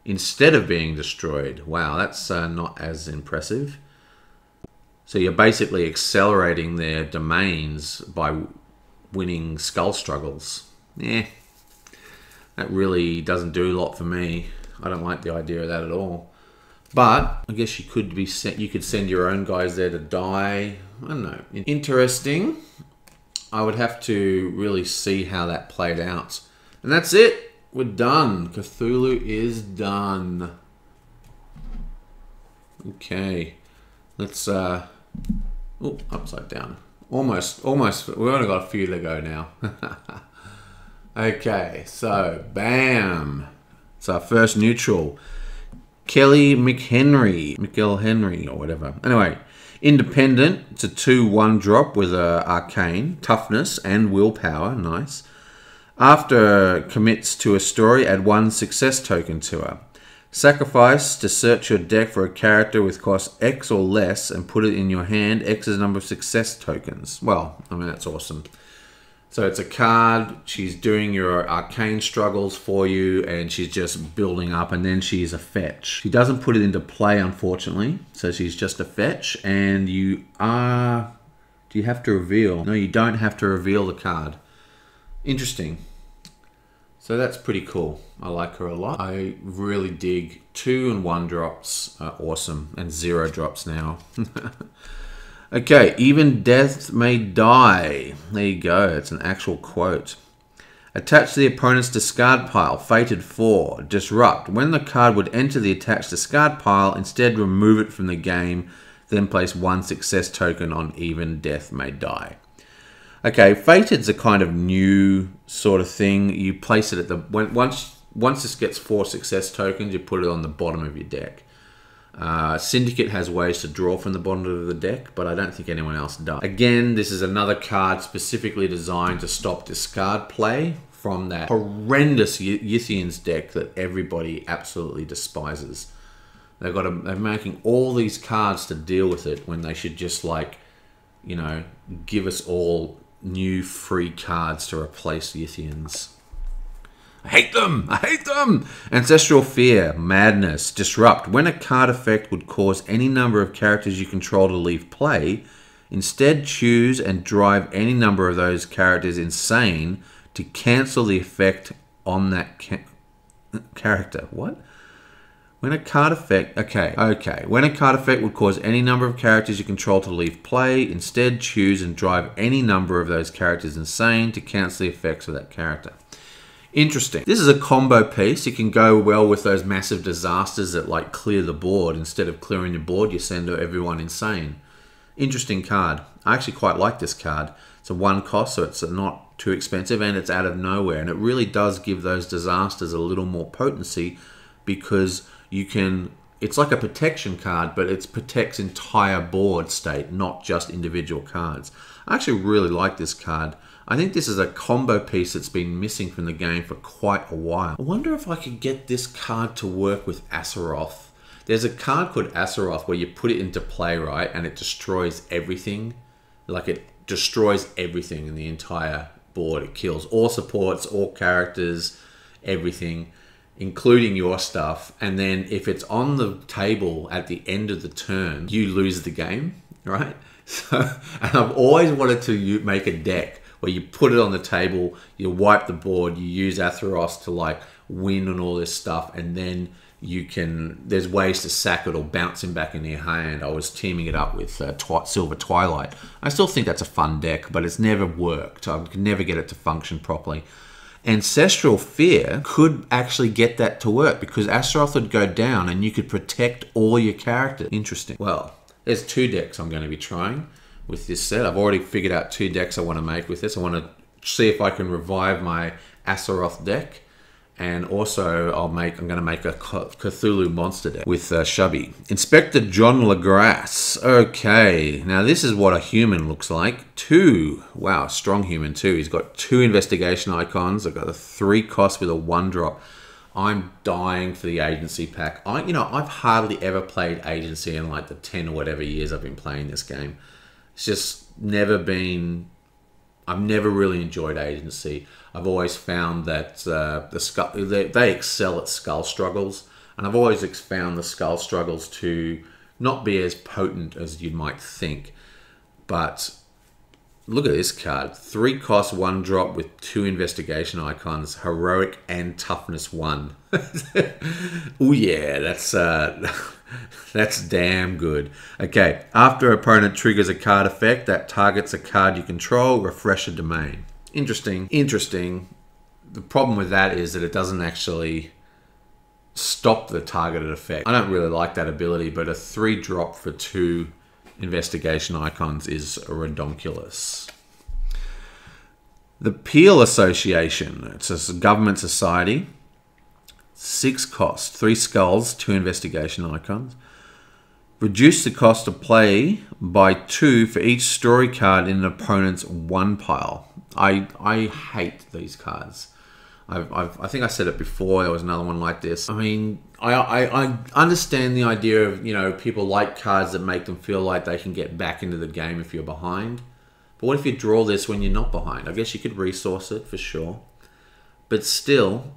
instead of being destroyed. Wow, that's not as impressive. So you're basically accelerating their domains by winning skull struggles. Yeah, that really doesn't do a lot for me. I don't like the idea of that at all. But I guess you could be you could send your own guys there to die. I don't know. Interesting. I would have to really see how that played out. And that's it. We're done. Cthulhu is done. Okay. Let's oh, upside down. Almost. We've only got a few to go now. Okay, so bam. It's our first neutral. Kelly McHenry, or whatever. Anyway, Independent. It's a 2/1 drop with Arcane, Toughness, and Willpower. Nice. After commits to a story, add 1 success token to her. Sacrifice to search your deck for a character with cost X or less and put it in your hand. X is the number of success tokens. Well, I mean, that's awesome. So it's a card, she's doing your arcane struggles for you, and she's just building up, and then she's a fetch. She doesn't put it into play, unfortunately, so she's just a fetch, and you are... Do you have to reveal? No, you don't have to reveal the card. Interesting. So that's pretty cool. I like her a lot. I really dig 2 and 1 drops. Awesome. And 0 drops now. Okay, even death may die. There you go. It's an actual quote. Attach to the opponent's discard pile. Fated 4. Disrupt. When the card would enter the attached discard pile, instead remove it from the game. Then place 1 success token on even death may die. Okay, Fated's a kind of new sort of thing. You place it at the... Once this gets 4 success tokens, you put it on the bottom of your deck. Syndicate has ways to draw from the bottom of the deck, but I don't think anyone else does. Again, this is another card specifically designed to stop discard play from that horrendous Yithian's deck that everybody absolutely despises. They're making all these cards to deal with it when they should just, like, you know, give us all new free cards to replace Yithians. I hate them! I hate them! Ancestral Fear, Madness, Disrupt. When a card effect would cause any number of characters you control to leave play, instead choose and drive any number of those characters insane to cancel the effect on that character. What? When a card effect... Okay. When a card effect would cause any number of characters you control to leave play, instead choose and drive any number of those characters insane to cancel the effects of that character. Interesting. This is a combo piece. It can go well with those massive disasters that, like, clear the board. Instead of clearing your board, you send everyone insane. Interesting card. I actually quite like this card. It's a 1 cost, so it's not too expensive, and it's out of nowhere. And it really does give those disasters a little more potency, because you can... It's like a protection card, but it protects entire board state, not just individual cards. I actually really like this card. I think this is a combo piece that's been missing from the game for quite a while. I wonder if I could get this card to work with Azeroth. There's a card called Azeroth where you put it into play, right, and it destroys everything. Like, it destroys everything in the entire board. It kills all supports, all characters, everything. including your stuff, and then if it's on the table at the end of the turn, you lose the game, right? So, and I've always wanted to make a deck where you put it on the table, you wipe the board, you use Atheros to like win and all this stuff, and then you can, there's ways to sack it or bounce him back into your hand. I was teaming it up with Silver Twilight. I still think that's a fun deck, but it's never worked. I could never get it to function properly. Ancestral Fear could actually get that to work because Astaroth would go down and you could protect all your characters. Interesting. Well, there's 2 decks I'm going to be trying with this set. I've already figured out 2 decks I want to make with this. I want to see if I can revive my Astaroth deck. And also, I'm going to make a Cthulhu monster deck with Shubby. Inspector John LaGrasse. Okay, now this is what a human looks like. 2. Wow, strong human too. He's got 2 investigation icons. I've got a 3 cost with a 1 drop. I'm dying for the agency pack. I've hardly ever played agency in like the 10 or whatever years I've been playing this game. It's just never been... I've never really enjoyed agency. I've always found that they excel at skull struggles, and I've always found the skull struggles to not be as potent as you might think. But look at this card: 3 cost, 1 drop with 2 investigation icons, heroic and toughness 1. Oh yeah, that's damn good. Okay, after opponent triggers a card effect that targets a card you control, refresh a domain. Interesting. The problem with that is that it doesn't actually stop the targeted effect. I don't really like that ability, but a 3 drop for 2 investigation icons is redonkulous. The Peel Association. It's a government society. 6 cost, 3 skulls, 2 investigation icons. Reduce the cost to play by 2 for each story card in an opponent's 1 pile. I hate these cards. I think I said it before. There was another one like this. I mean, I understand the idea of, people like cards that make them feel like they can get back into the game if you're behind. But what if you draw this when you're not behind? I guess you could resource it for sure. But still,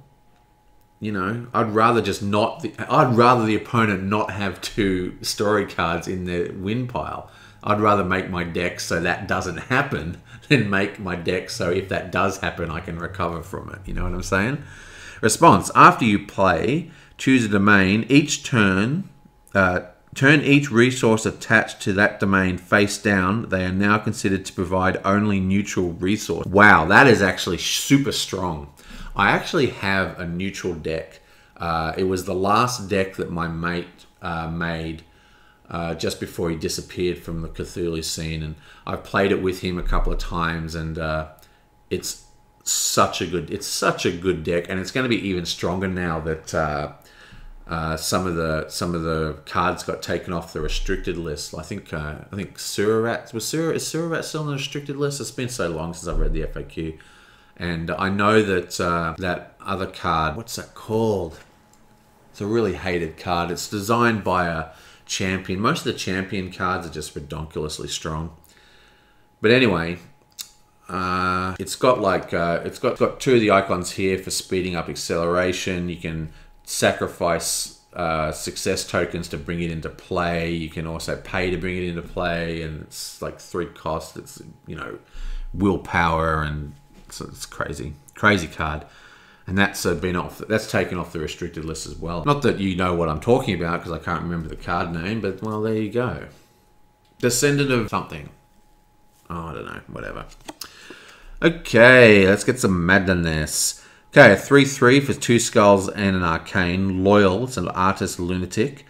I'd rather the opponent not have 2 story cards in their win pile. I'd rather make my deck so that doesn't happen than make my deck so if that does happen, I can recover from it. You know what I'm saying? Response. After you play, choose a domain. Each turn each resource attached to that domain face down. They are now considered to provide only neutral resource. Wow, that is actually super strong. I actually have a neutral deck. It was the last deck that my mate made just before he disappeared from the Cthulhu scene, and I've played it with him a couple of times, and it's such a good deck, and it's going to be even stronger now that some of the cards got taken off the restricted list. I think Surat is Surat still on the restricted list? It's been so long since I've read the FAQ. And I know that that other card, what's that called? It's a really hated card. It's designed by a champion. Most of the champion cards are just redonkulously strong. But anyway, it's got like it's got 2 of the icons here for speeding up acceleration. You can sacrifice success tokens to bring it into play. You can also pay to bring it into play, and it's like 3 cost. It's willpower, and it's crazy card. And that's taken off the restricted list as well. Not that you know what I'm talking about because I can't remember the card name, but well, there you go. Descendant of something. Oh, I don't know. Whatever. Okay, let's get some madness. Okay, a 3/3 for 2 skulls and an arcane. Loyal, it's an artist lunatic.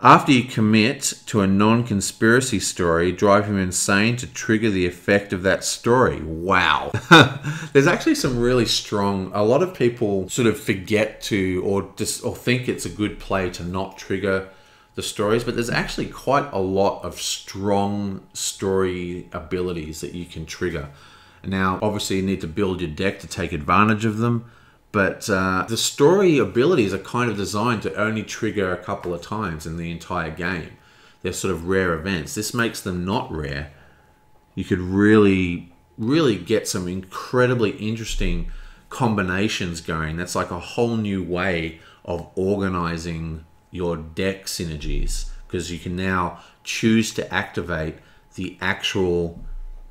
After you commit to a non-conspiracy story, drive him insane to trigger the effect of that story. Wow. There's actually some really strong... A lot of people sort of forget to or think it's a good play to not trigger the stories, but there's actually quite a lot of strong story abilities that you can trigger. Now, obviously, you need to build your deck to take advantage of them. But the story abilities are kind of designed to only trigger a couple of times in the entire game. They're sort of rare events. This makes them not rare. You could really, really get some incredibly interesting combinations going. That's like a whole new way of organizing your deck synergies, because you can now choose to activate the actual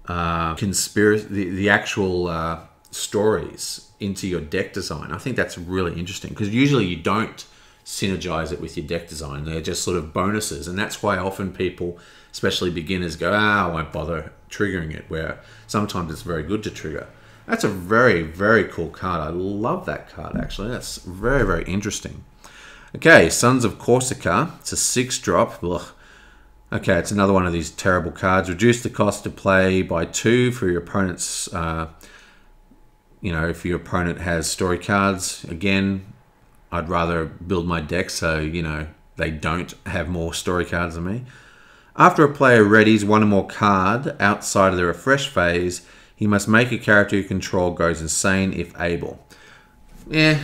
the actual stories into your deck design. I think that's really interesting, because usually you don't synergize it with your deck design. They're just sort of bonuses, and that's why often people, especially beginners, go, I won't bother triggering it, where sometimes it's very good to trigger. That's a very, very cool card. I love that card, actually. That's very, very interesting. Okay, Sons of Corsica. It's a 6-drop. Ugh. Okay, it's another one of these terrible cards. Reduce the cost to play by 2 for your opponent's... you know, if your opponent has story cards. Again, I'd rather build my deck so, you know, they don't have more story cards than me. After a player readies one or more card outside of the refresh phase, he must make a character you control goes insane if able. Yeah,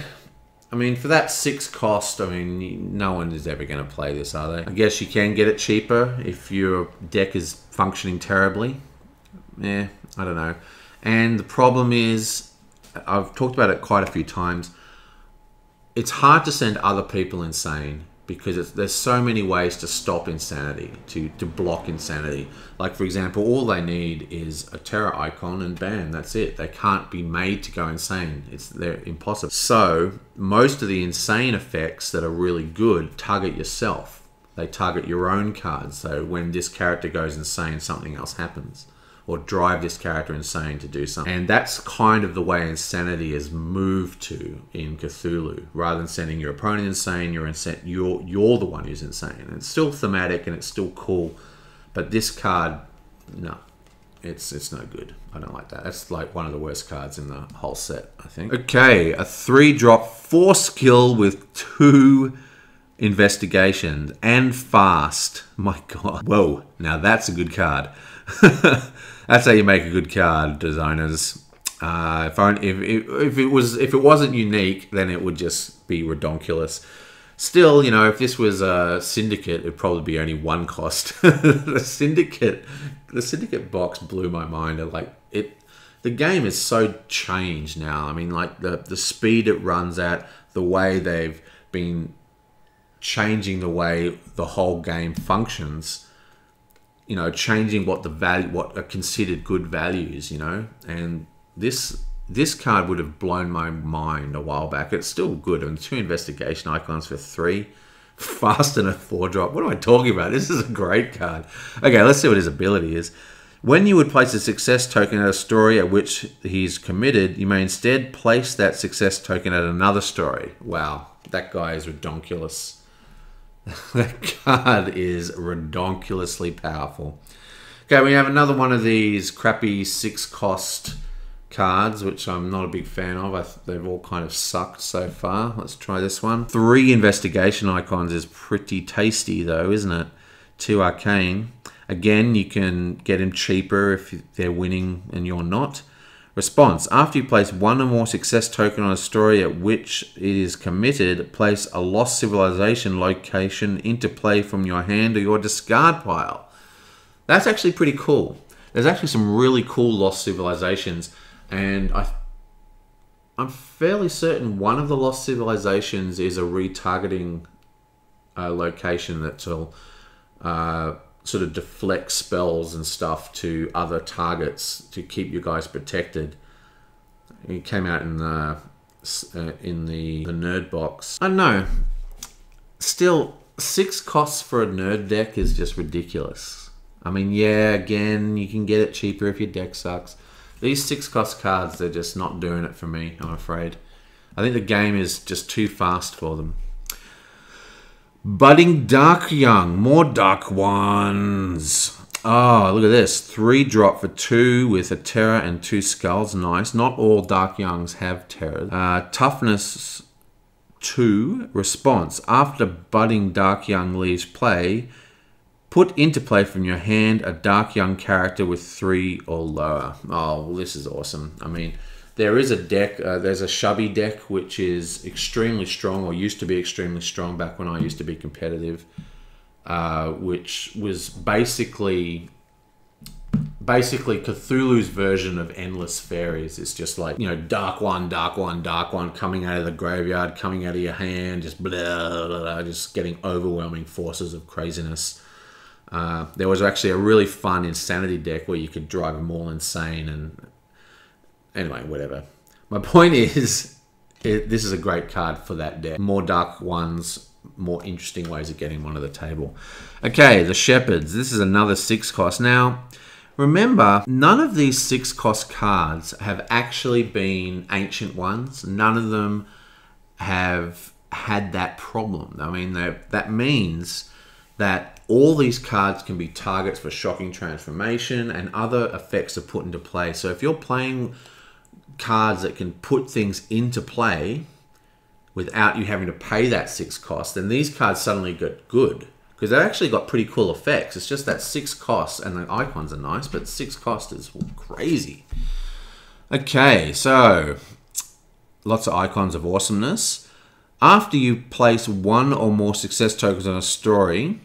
I mean, for that 6 cost, I mean, no one is ever going to play this, are they? I guess you can get it cheaper if your deck is functioning terribly. Yeah, I don't know. And the problem is, I've talked about it quite a few times, it's hard to send other people insane, because there's so many ways to stop insanity, to block insanity. Like, for example, all they need is a terror icon and bam, that's it. They can't be made to go insane. They're impossible. So most of the insane effects that are really good target yourself. They target your own cards. So when this character goes insane, something else happens. Or drive this character insane to do something. And that's kind of the way insanity is moved to in Cthulhu. Rather than sending your opponent insane, you're the one who's insane. And it's still thematic and it's still cool, but this card, no, it's no good. I don't like that. That's like one of the worst cards in the whole set, I think. Okay, a 3-drop 4 skill with 2 investigations and fast. My God. Whoa, now that's a good card. That's how you make a good card, designers. If it wasn't unique, then it would just be redonkulous. Still, you know, if this was a Syndicate, it'd probably be only 1 cost. The Syndicate box blew my mind. The game is so changed now. I mean, like the speed it runs at, the way they've been changing the way the whole game functions. You know, changing what are considered good values, you know. And this card would have blown my mind a while back. It's still good. And 2 investigation icons for 3. Fast and a 4-drop. What am I talking about? This is a great card. Okay, let's see what his ability is. When you would place a success token at a story at which he's committed, you may instead place that success token at another story. Wow, that guy is redonkulous. That card is redonkulously powerful. Okay, we have another one of these crappy 6-cost cards, which I'm not a big fan of. They've all kind of sucked so far. Let's try this one. 3 investigation icons is pretty tasty though, isn't it? 2 arcane. Again, you can get him cheaper if they're winning and you're not. Response. After you place 1 or more success token on a story at which it is committed, place a lost civilization location into play from your hand or your discard pile. That's actually pretty cool. There's actually some really cool lost civilizations, and I'm fairly certain one of the lost civilizations is a retargeting location that will sort of deflect spells and stuff to other targets to keep you guys protected. It came out in the nerd box. I don't know. Still, 6 costs for a nerd deck is just ridiculous. I mean, yeah, again, you can get it cheaper if your deck sucks. These 6 cost cards, they're just not doing it for me, I'm afraid. I think the game is just too fast for them. Budding Dark Young. More Dark Ones. Oh, look at this. 3-drop for 2 with a terror and 2 skulls. Nice. Not all Dark Youngs have terror. Toughness 2. Response. After Budding Dark Young leaves play, put into play from your hand a Dark Young character with 3 or lower. Oh, well, this is awesome. I mean, there is a deck, there's a Shubby deck, which is extremely strong, or used to be extremely strong back when I used to be competitive, which was basically basically Cthulhu's version of endless fairies. It's just like, you know, dark one, dark one, dark one coming out of the graveyard, coming out of your hand, just blah, blah, blah, just getting overwhelming forces of craziness. There was actually a really fun Insanity deck where you could drive them all insane, and anyway, whatever. My point is, this is a great card for that deck. More dark ones, more interesting ways of getting one to the table. Okay, the Shepherds. This is another 6 cost. Now, remember, none of these 6 cost cards have actually been ancient ones. None of them have had that problem. I mean, that means that all these cards can be targets for Shocking Transformation, and other effects are put into play. So if you're playing cards that can put things into play without you having to pay that 6 cost, then these cards suddenly get good, because they've actually got pretty cool effects. It's just that 6 costs, and the icons are nice, but 6 cost is crazy. Okay, so lots of icons of awesomeness. After you place 1 or more success tokens on a story,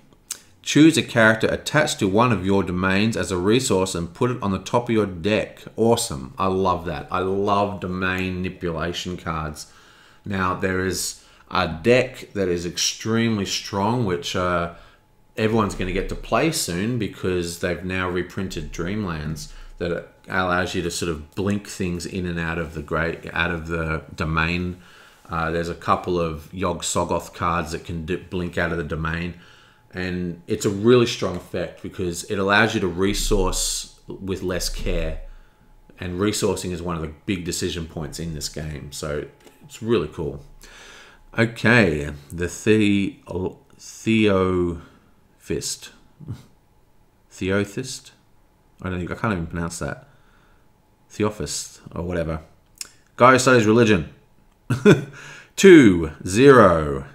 choose a character attached to one of your domains as a resource and put it on the top of your deck. Awesome. I love that. I love domain manipulation cards. Now, there is a deck that is extremely strong, which everyone's going to get to play soon because they've now reprinted Dreamlands, that allows you to sort of blink things in and out of the domain. There's a couple of Yog-Sothoth cards that can blink out of the domain. And it's a really strong effect because it allows you to resource with less care. And resourcing is one of the big decision points in this game. So it's really cool. Okay, the Theophist. Theophist? I can't even pronounce that. Theophist or whatever. Guy who studies religion. 2, 0.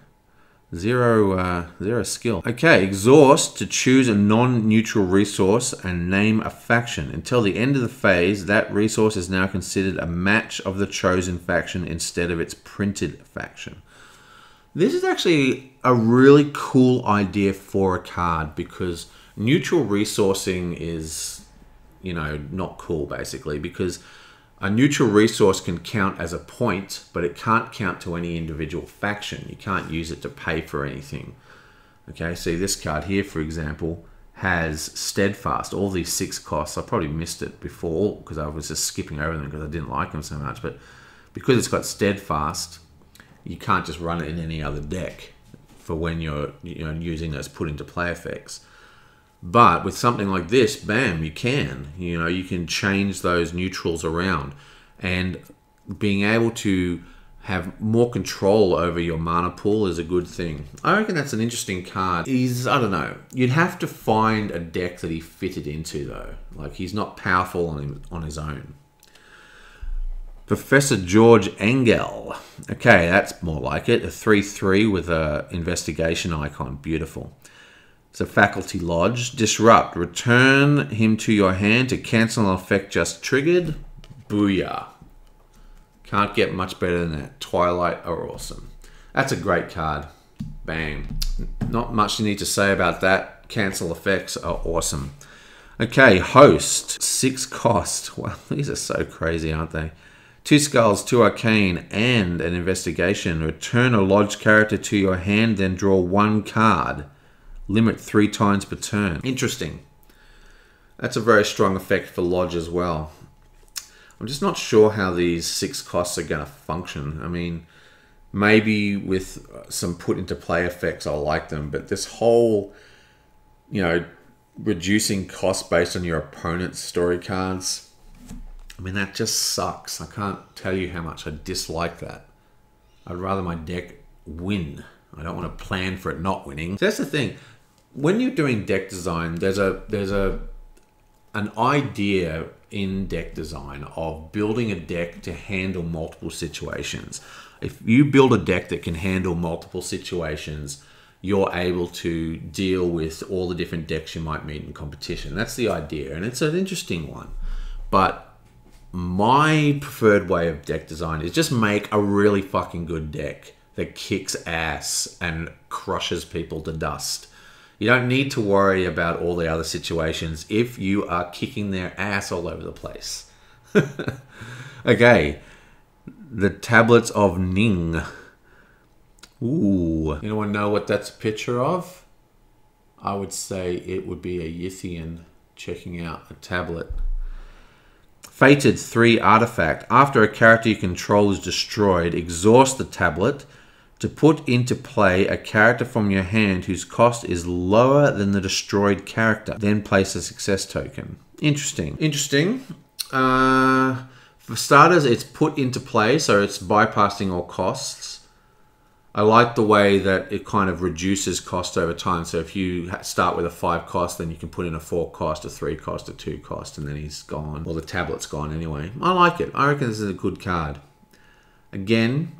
Zero skill. Okay, exhaust to choose a non-neutral resource and name a faction. Until the end of the phase, that resource is now considered a match of the chosen faction instead of its printed faction. This is actually a really cool idea for a card, because neutral resourcing is, you know, not cool basically, because a neutral resource can count as a point, but it can't count to any individual faction. You can't use it to pay for anything. Okay, see this card here, for example, has Steadfast. All these 6 costs. I probably missed it before because I was just skipping over them because I didn't like them so much. But because it's got Steadfast, you can't just run it in any other deck for when you're using those put into play effects. But with something like this, bam, you can. You know, you can change those neutrals around. And being able to have more control over your mana pool is a good thing. I reckon that's an interesting card. I don't know. You'd have to find a deck that he fitted into, though. Like, he's not powerful on his own. Professor George Engel. Okay, that's more like it. A 3/3 with a investigation icon. Beautiful. It's a Faculty Lodge. Disrupt. Return him to your hand to cancel an effect just triggered. Booyah. Can't get much better than that. Twilight are awesome. That's a great card. Bang. Not much you need to say about that. Cancel effects are awesome. Okay, Host. 6 cost. Wow, these are so crazy, aren't they? 2 skulls, 2 arcane, and an investigation. Return a Lodge character to your hand, then draw 1 card. Limit 3 times per turn. Interesting. That's a very strong effect for Lodge as well. I'm just not sure how these 6 costs are going to function. I mean, maybe with some put into play effects, I'll like them. But this whole, you know, reducing costs based on your opponent's story cards, I mean, that just sucks. I can't tell you how much I dislike that. I'd rather my deck win. I don't want to plan for it not winning. So that's the thing. When you're doing deck design, there's an idea in deck design of building a deck to handle multiple situations. If you build a deck that can handle multiple situations, you're able to deal with all the different decks you might meet in competition. That's the idea, and it's an interesting one. But my preferred way of deck design is just make a really fucking good deck that kicks ass and crushes people to dust. You don't need to worry about all the other situations if you are kicking their ass all over the place. Okay. The Tablets of Ning. Ooh. Anyone know what that's a picture of? I would say it would be a Yithian checking out a tablet. Fated 3 artifact. After a character you control is destroyed, exhaust the tablet to put into play a character from your hand whose cost is lower than the destroyed character. Then place a success token. Interesting. Interesting. For starters, it's put into play, so it's bypassing all costs. I like the way that it kind of reduces cost over time. So if you start with a 5 cost, then you can put in a 4 cost, a 3 cost, a 2 cost, and then he's gone. Well, the tablet's gone anyway. I like it. I reckon this is a good card. Again,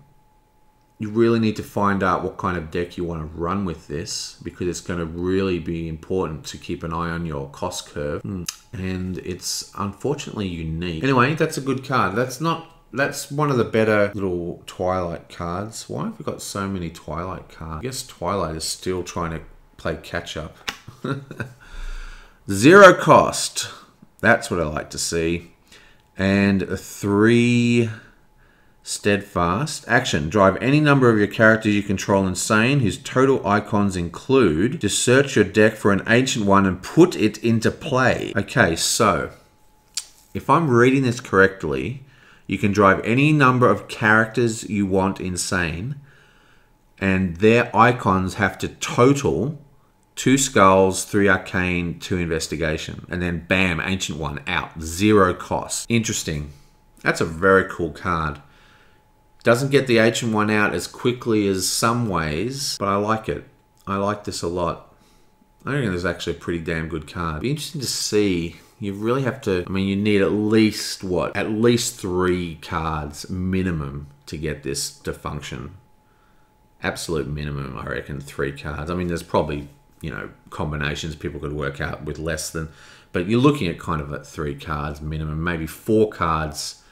you really need to find out what kind of deck you want to run with this, because it's going to really be important to keep an eye on your cost curve. And it's unfortunately unique. Anyway, that's a good card. That's one of the better little Twilight cards. Why have we got so many Twilight cards? I guess Twilight is still trying to play catch up. 0 cost. That's what I like to see. And a 3 steadfast. Action. Drive any number of your characters you control insane, whose total icons include to search your deck for an ancient one and put it into play. Okay, so if I'm reading this correctly, you can drive any number of characters you want insane, and their icons have to total 2 skulls, 3 arcane, 2 investigation, and then bam, ancient one out. 0 cost. Interesting. That's a very cool card. Doesn't get the ancient one out as quickly as some ways, but I like it. I like this a lot. I think this is actually a pretty damn good card. It'd be interesting to see. You really have to, I mean, you need at least, what? At least 3 cards minimum to get this to function. Absolute minimum, I reckon, 3 cards. I mean, there's probably, you know, combinations people could work out with less than, but you're looking at kind of at 3 cards minimum. Maybe 4 cards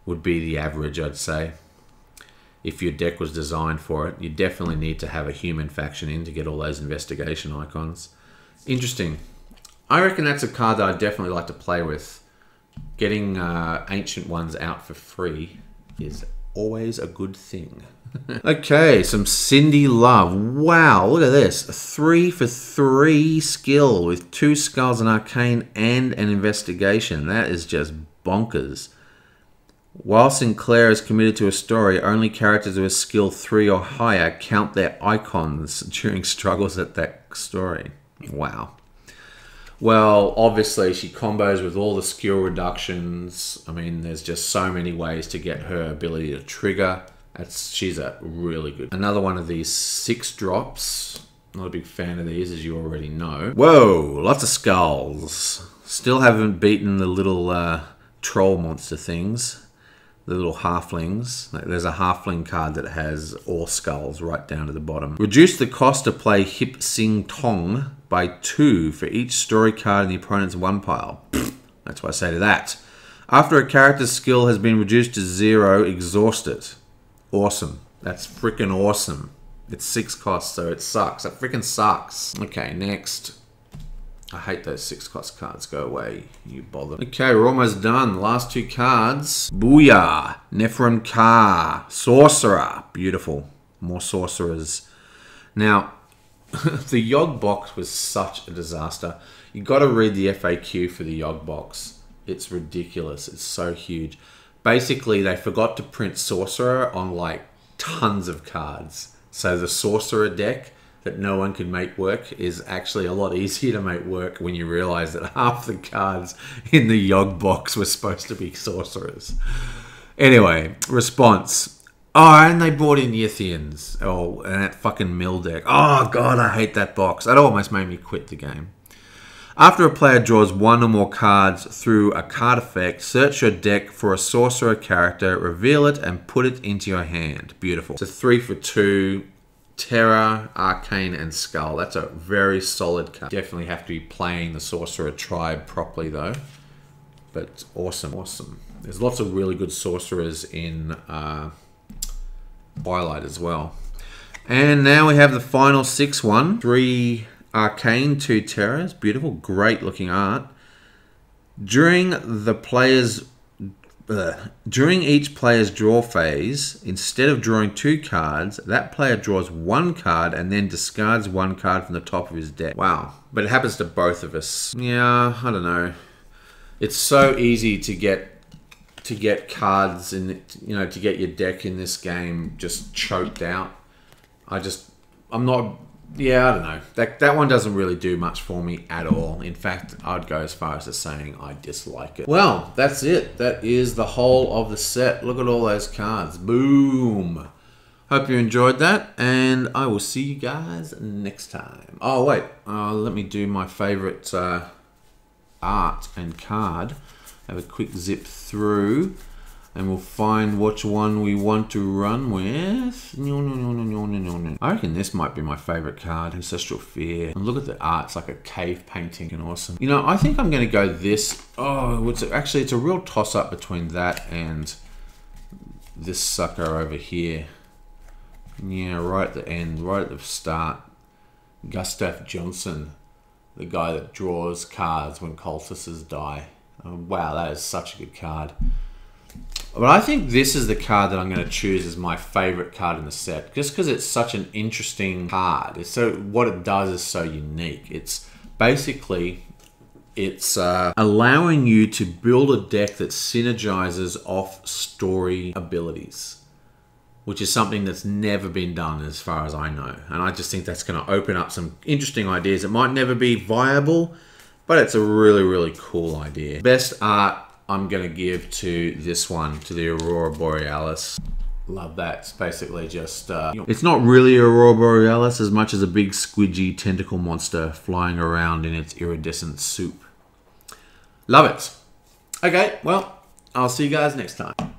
would be the average, I'd say. If your deck was designed for it, you definitely need to have a human faction in to get all those investigation icons. Interesting. I reckon that's a card that I'd definitely like to play with. Getting ancient ones out for free is always a good thing. Okay, some Cindy Love. Wow, look at this. A 3 for 3 skill with 2 skulls, an arcane, and an investigation. That is just bonkers. While Sinclair is committed to a story, only characters with skill 3 or higher count their icons during struggles at that story. Wow. Well, obviously she combos with all the skill reductions. I mean, there's just so many ways to get her ability to trigger. She's a really good. Another one of these 6 drops. Not a big fan of these, as you already know. Whoa, lots of skulls. Still haven't beaten the little troll monster things. The little halflings. There's a halfling card that has all skulls right down to the bottom. Reduce the cost to play Hip Sing Tong by 2 for each story card in the opponent's 1 pile. That's what I say to that. After a character's skill has been reduced to 0, exhaust it. Awesome. That's freaking awesome. It's 6 costs, so it sucks. That freaking sucks. Okay, next. I hate those 6 cost cards. Go away, you bother. Okay, we're almost done. Last 2 cards. Booyah. Nephron Ka. Sorcerer. Beautiful. More sorcerers. Now, the Yogg box was such a disaster. You got to read the FAQ for the Yogg box. It's ridiculous. It's so huge. Basically, they forgot to print Sorcerer on like tons of cards. So the Sorcerer deck that no one could make work is actually a lot easier to make work when you realize that half the cards in the Yogg box were supposed to be sorcerers. Anyway, response. Oh, and they brought in Yithians. Oh, and that fucking mill deck. Oh, God, I hate that box. That almost made me quit the game. After a player draws 1 or more cards through a card effect, search your deck for a sorcerer character, reveal it, and put it into your hand. Beautiful. It's a 3 for 2. Terror, Arcane, and Skull. That's a very solid card. Definitely have to be playing the Sorcerer tribe properly, though. But awesome, awesome. There's lots of really good sorcerers in Twilight as well. And now we have the final 6 one. 3 Arcane 2 Terrors. Beautiful, great looking art. During each player's draw phase, instead of drawing 2 cards, that player draws 1 card and then discards 1 card from the top of his deck. Wow. But it happens to both of us. Yeah, I don't know. It's so easy to get cards in, you know, to get your deck in this game just choked out. I'm not. Yeah, I don't know. That one doesn't really do much for me at all. In fact, I'd go as far as to saying I dislike it. Well, that's it. That is the whole of the set. Look at all those cards. Boom. Hope you enjoyed that, and I will see you guys next time. Oh, wait. Let me do my favorite art and card. Have a quick zip through. And we'll find which one we want to run with. I reckon this might be my favorite card, Ancestral Fear. And look at the art, it's like a cave painting and awesome. You know, I think I'm gonna go this. Oh, it's a real toss up between that and this sucker over here. Yeah, right at the end, right at the start. Gustav Johnson, the guy that draws cards when cultists die. Oh, wow, that is such a good card. But I think this is the card that I'm going to choose as my favorite card in the set, just because it's such an interesting card. What it does is so unique. It's basically, it's allowing you to build a deck that synergizes off story abilities, which is something that's never been done as far as I know. And I just think that's going to open up some interesting ideas. It might never be viable, but it's a really, really cool idea. Best art I'm going to give to this one, to the Aurora Borealis. Love that. It's basically just... it's not really Aurora Borealis as much as a big squidgy tentacle monster flying around in its iridescent soup. Love it. Okay, well, I'll see you guys next time.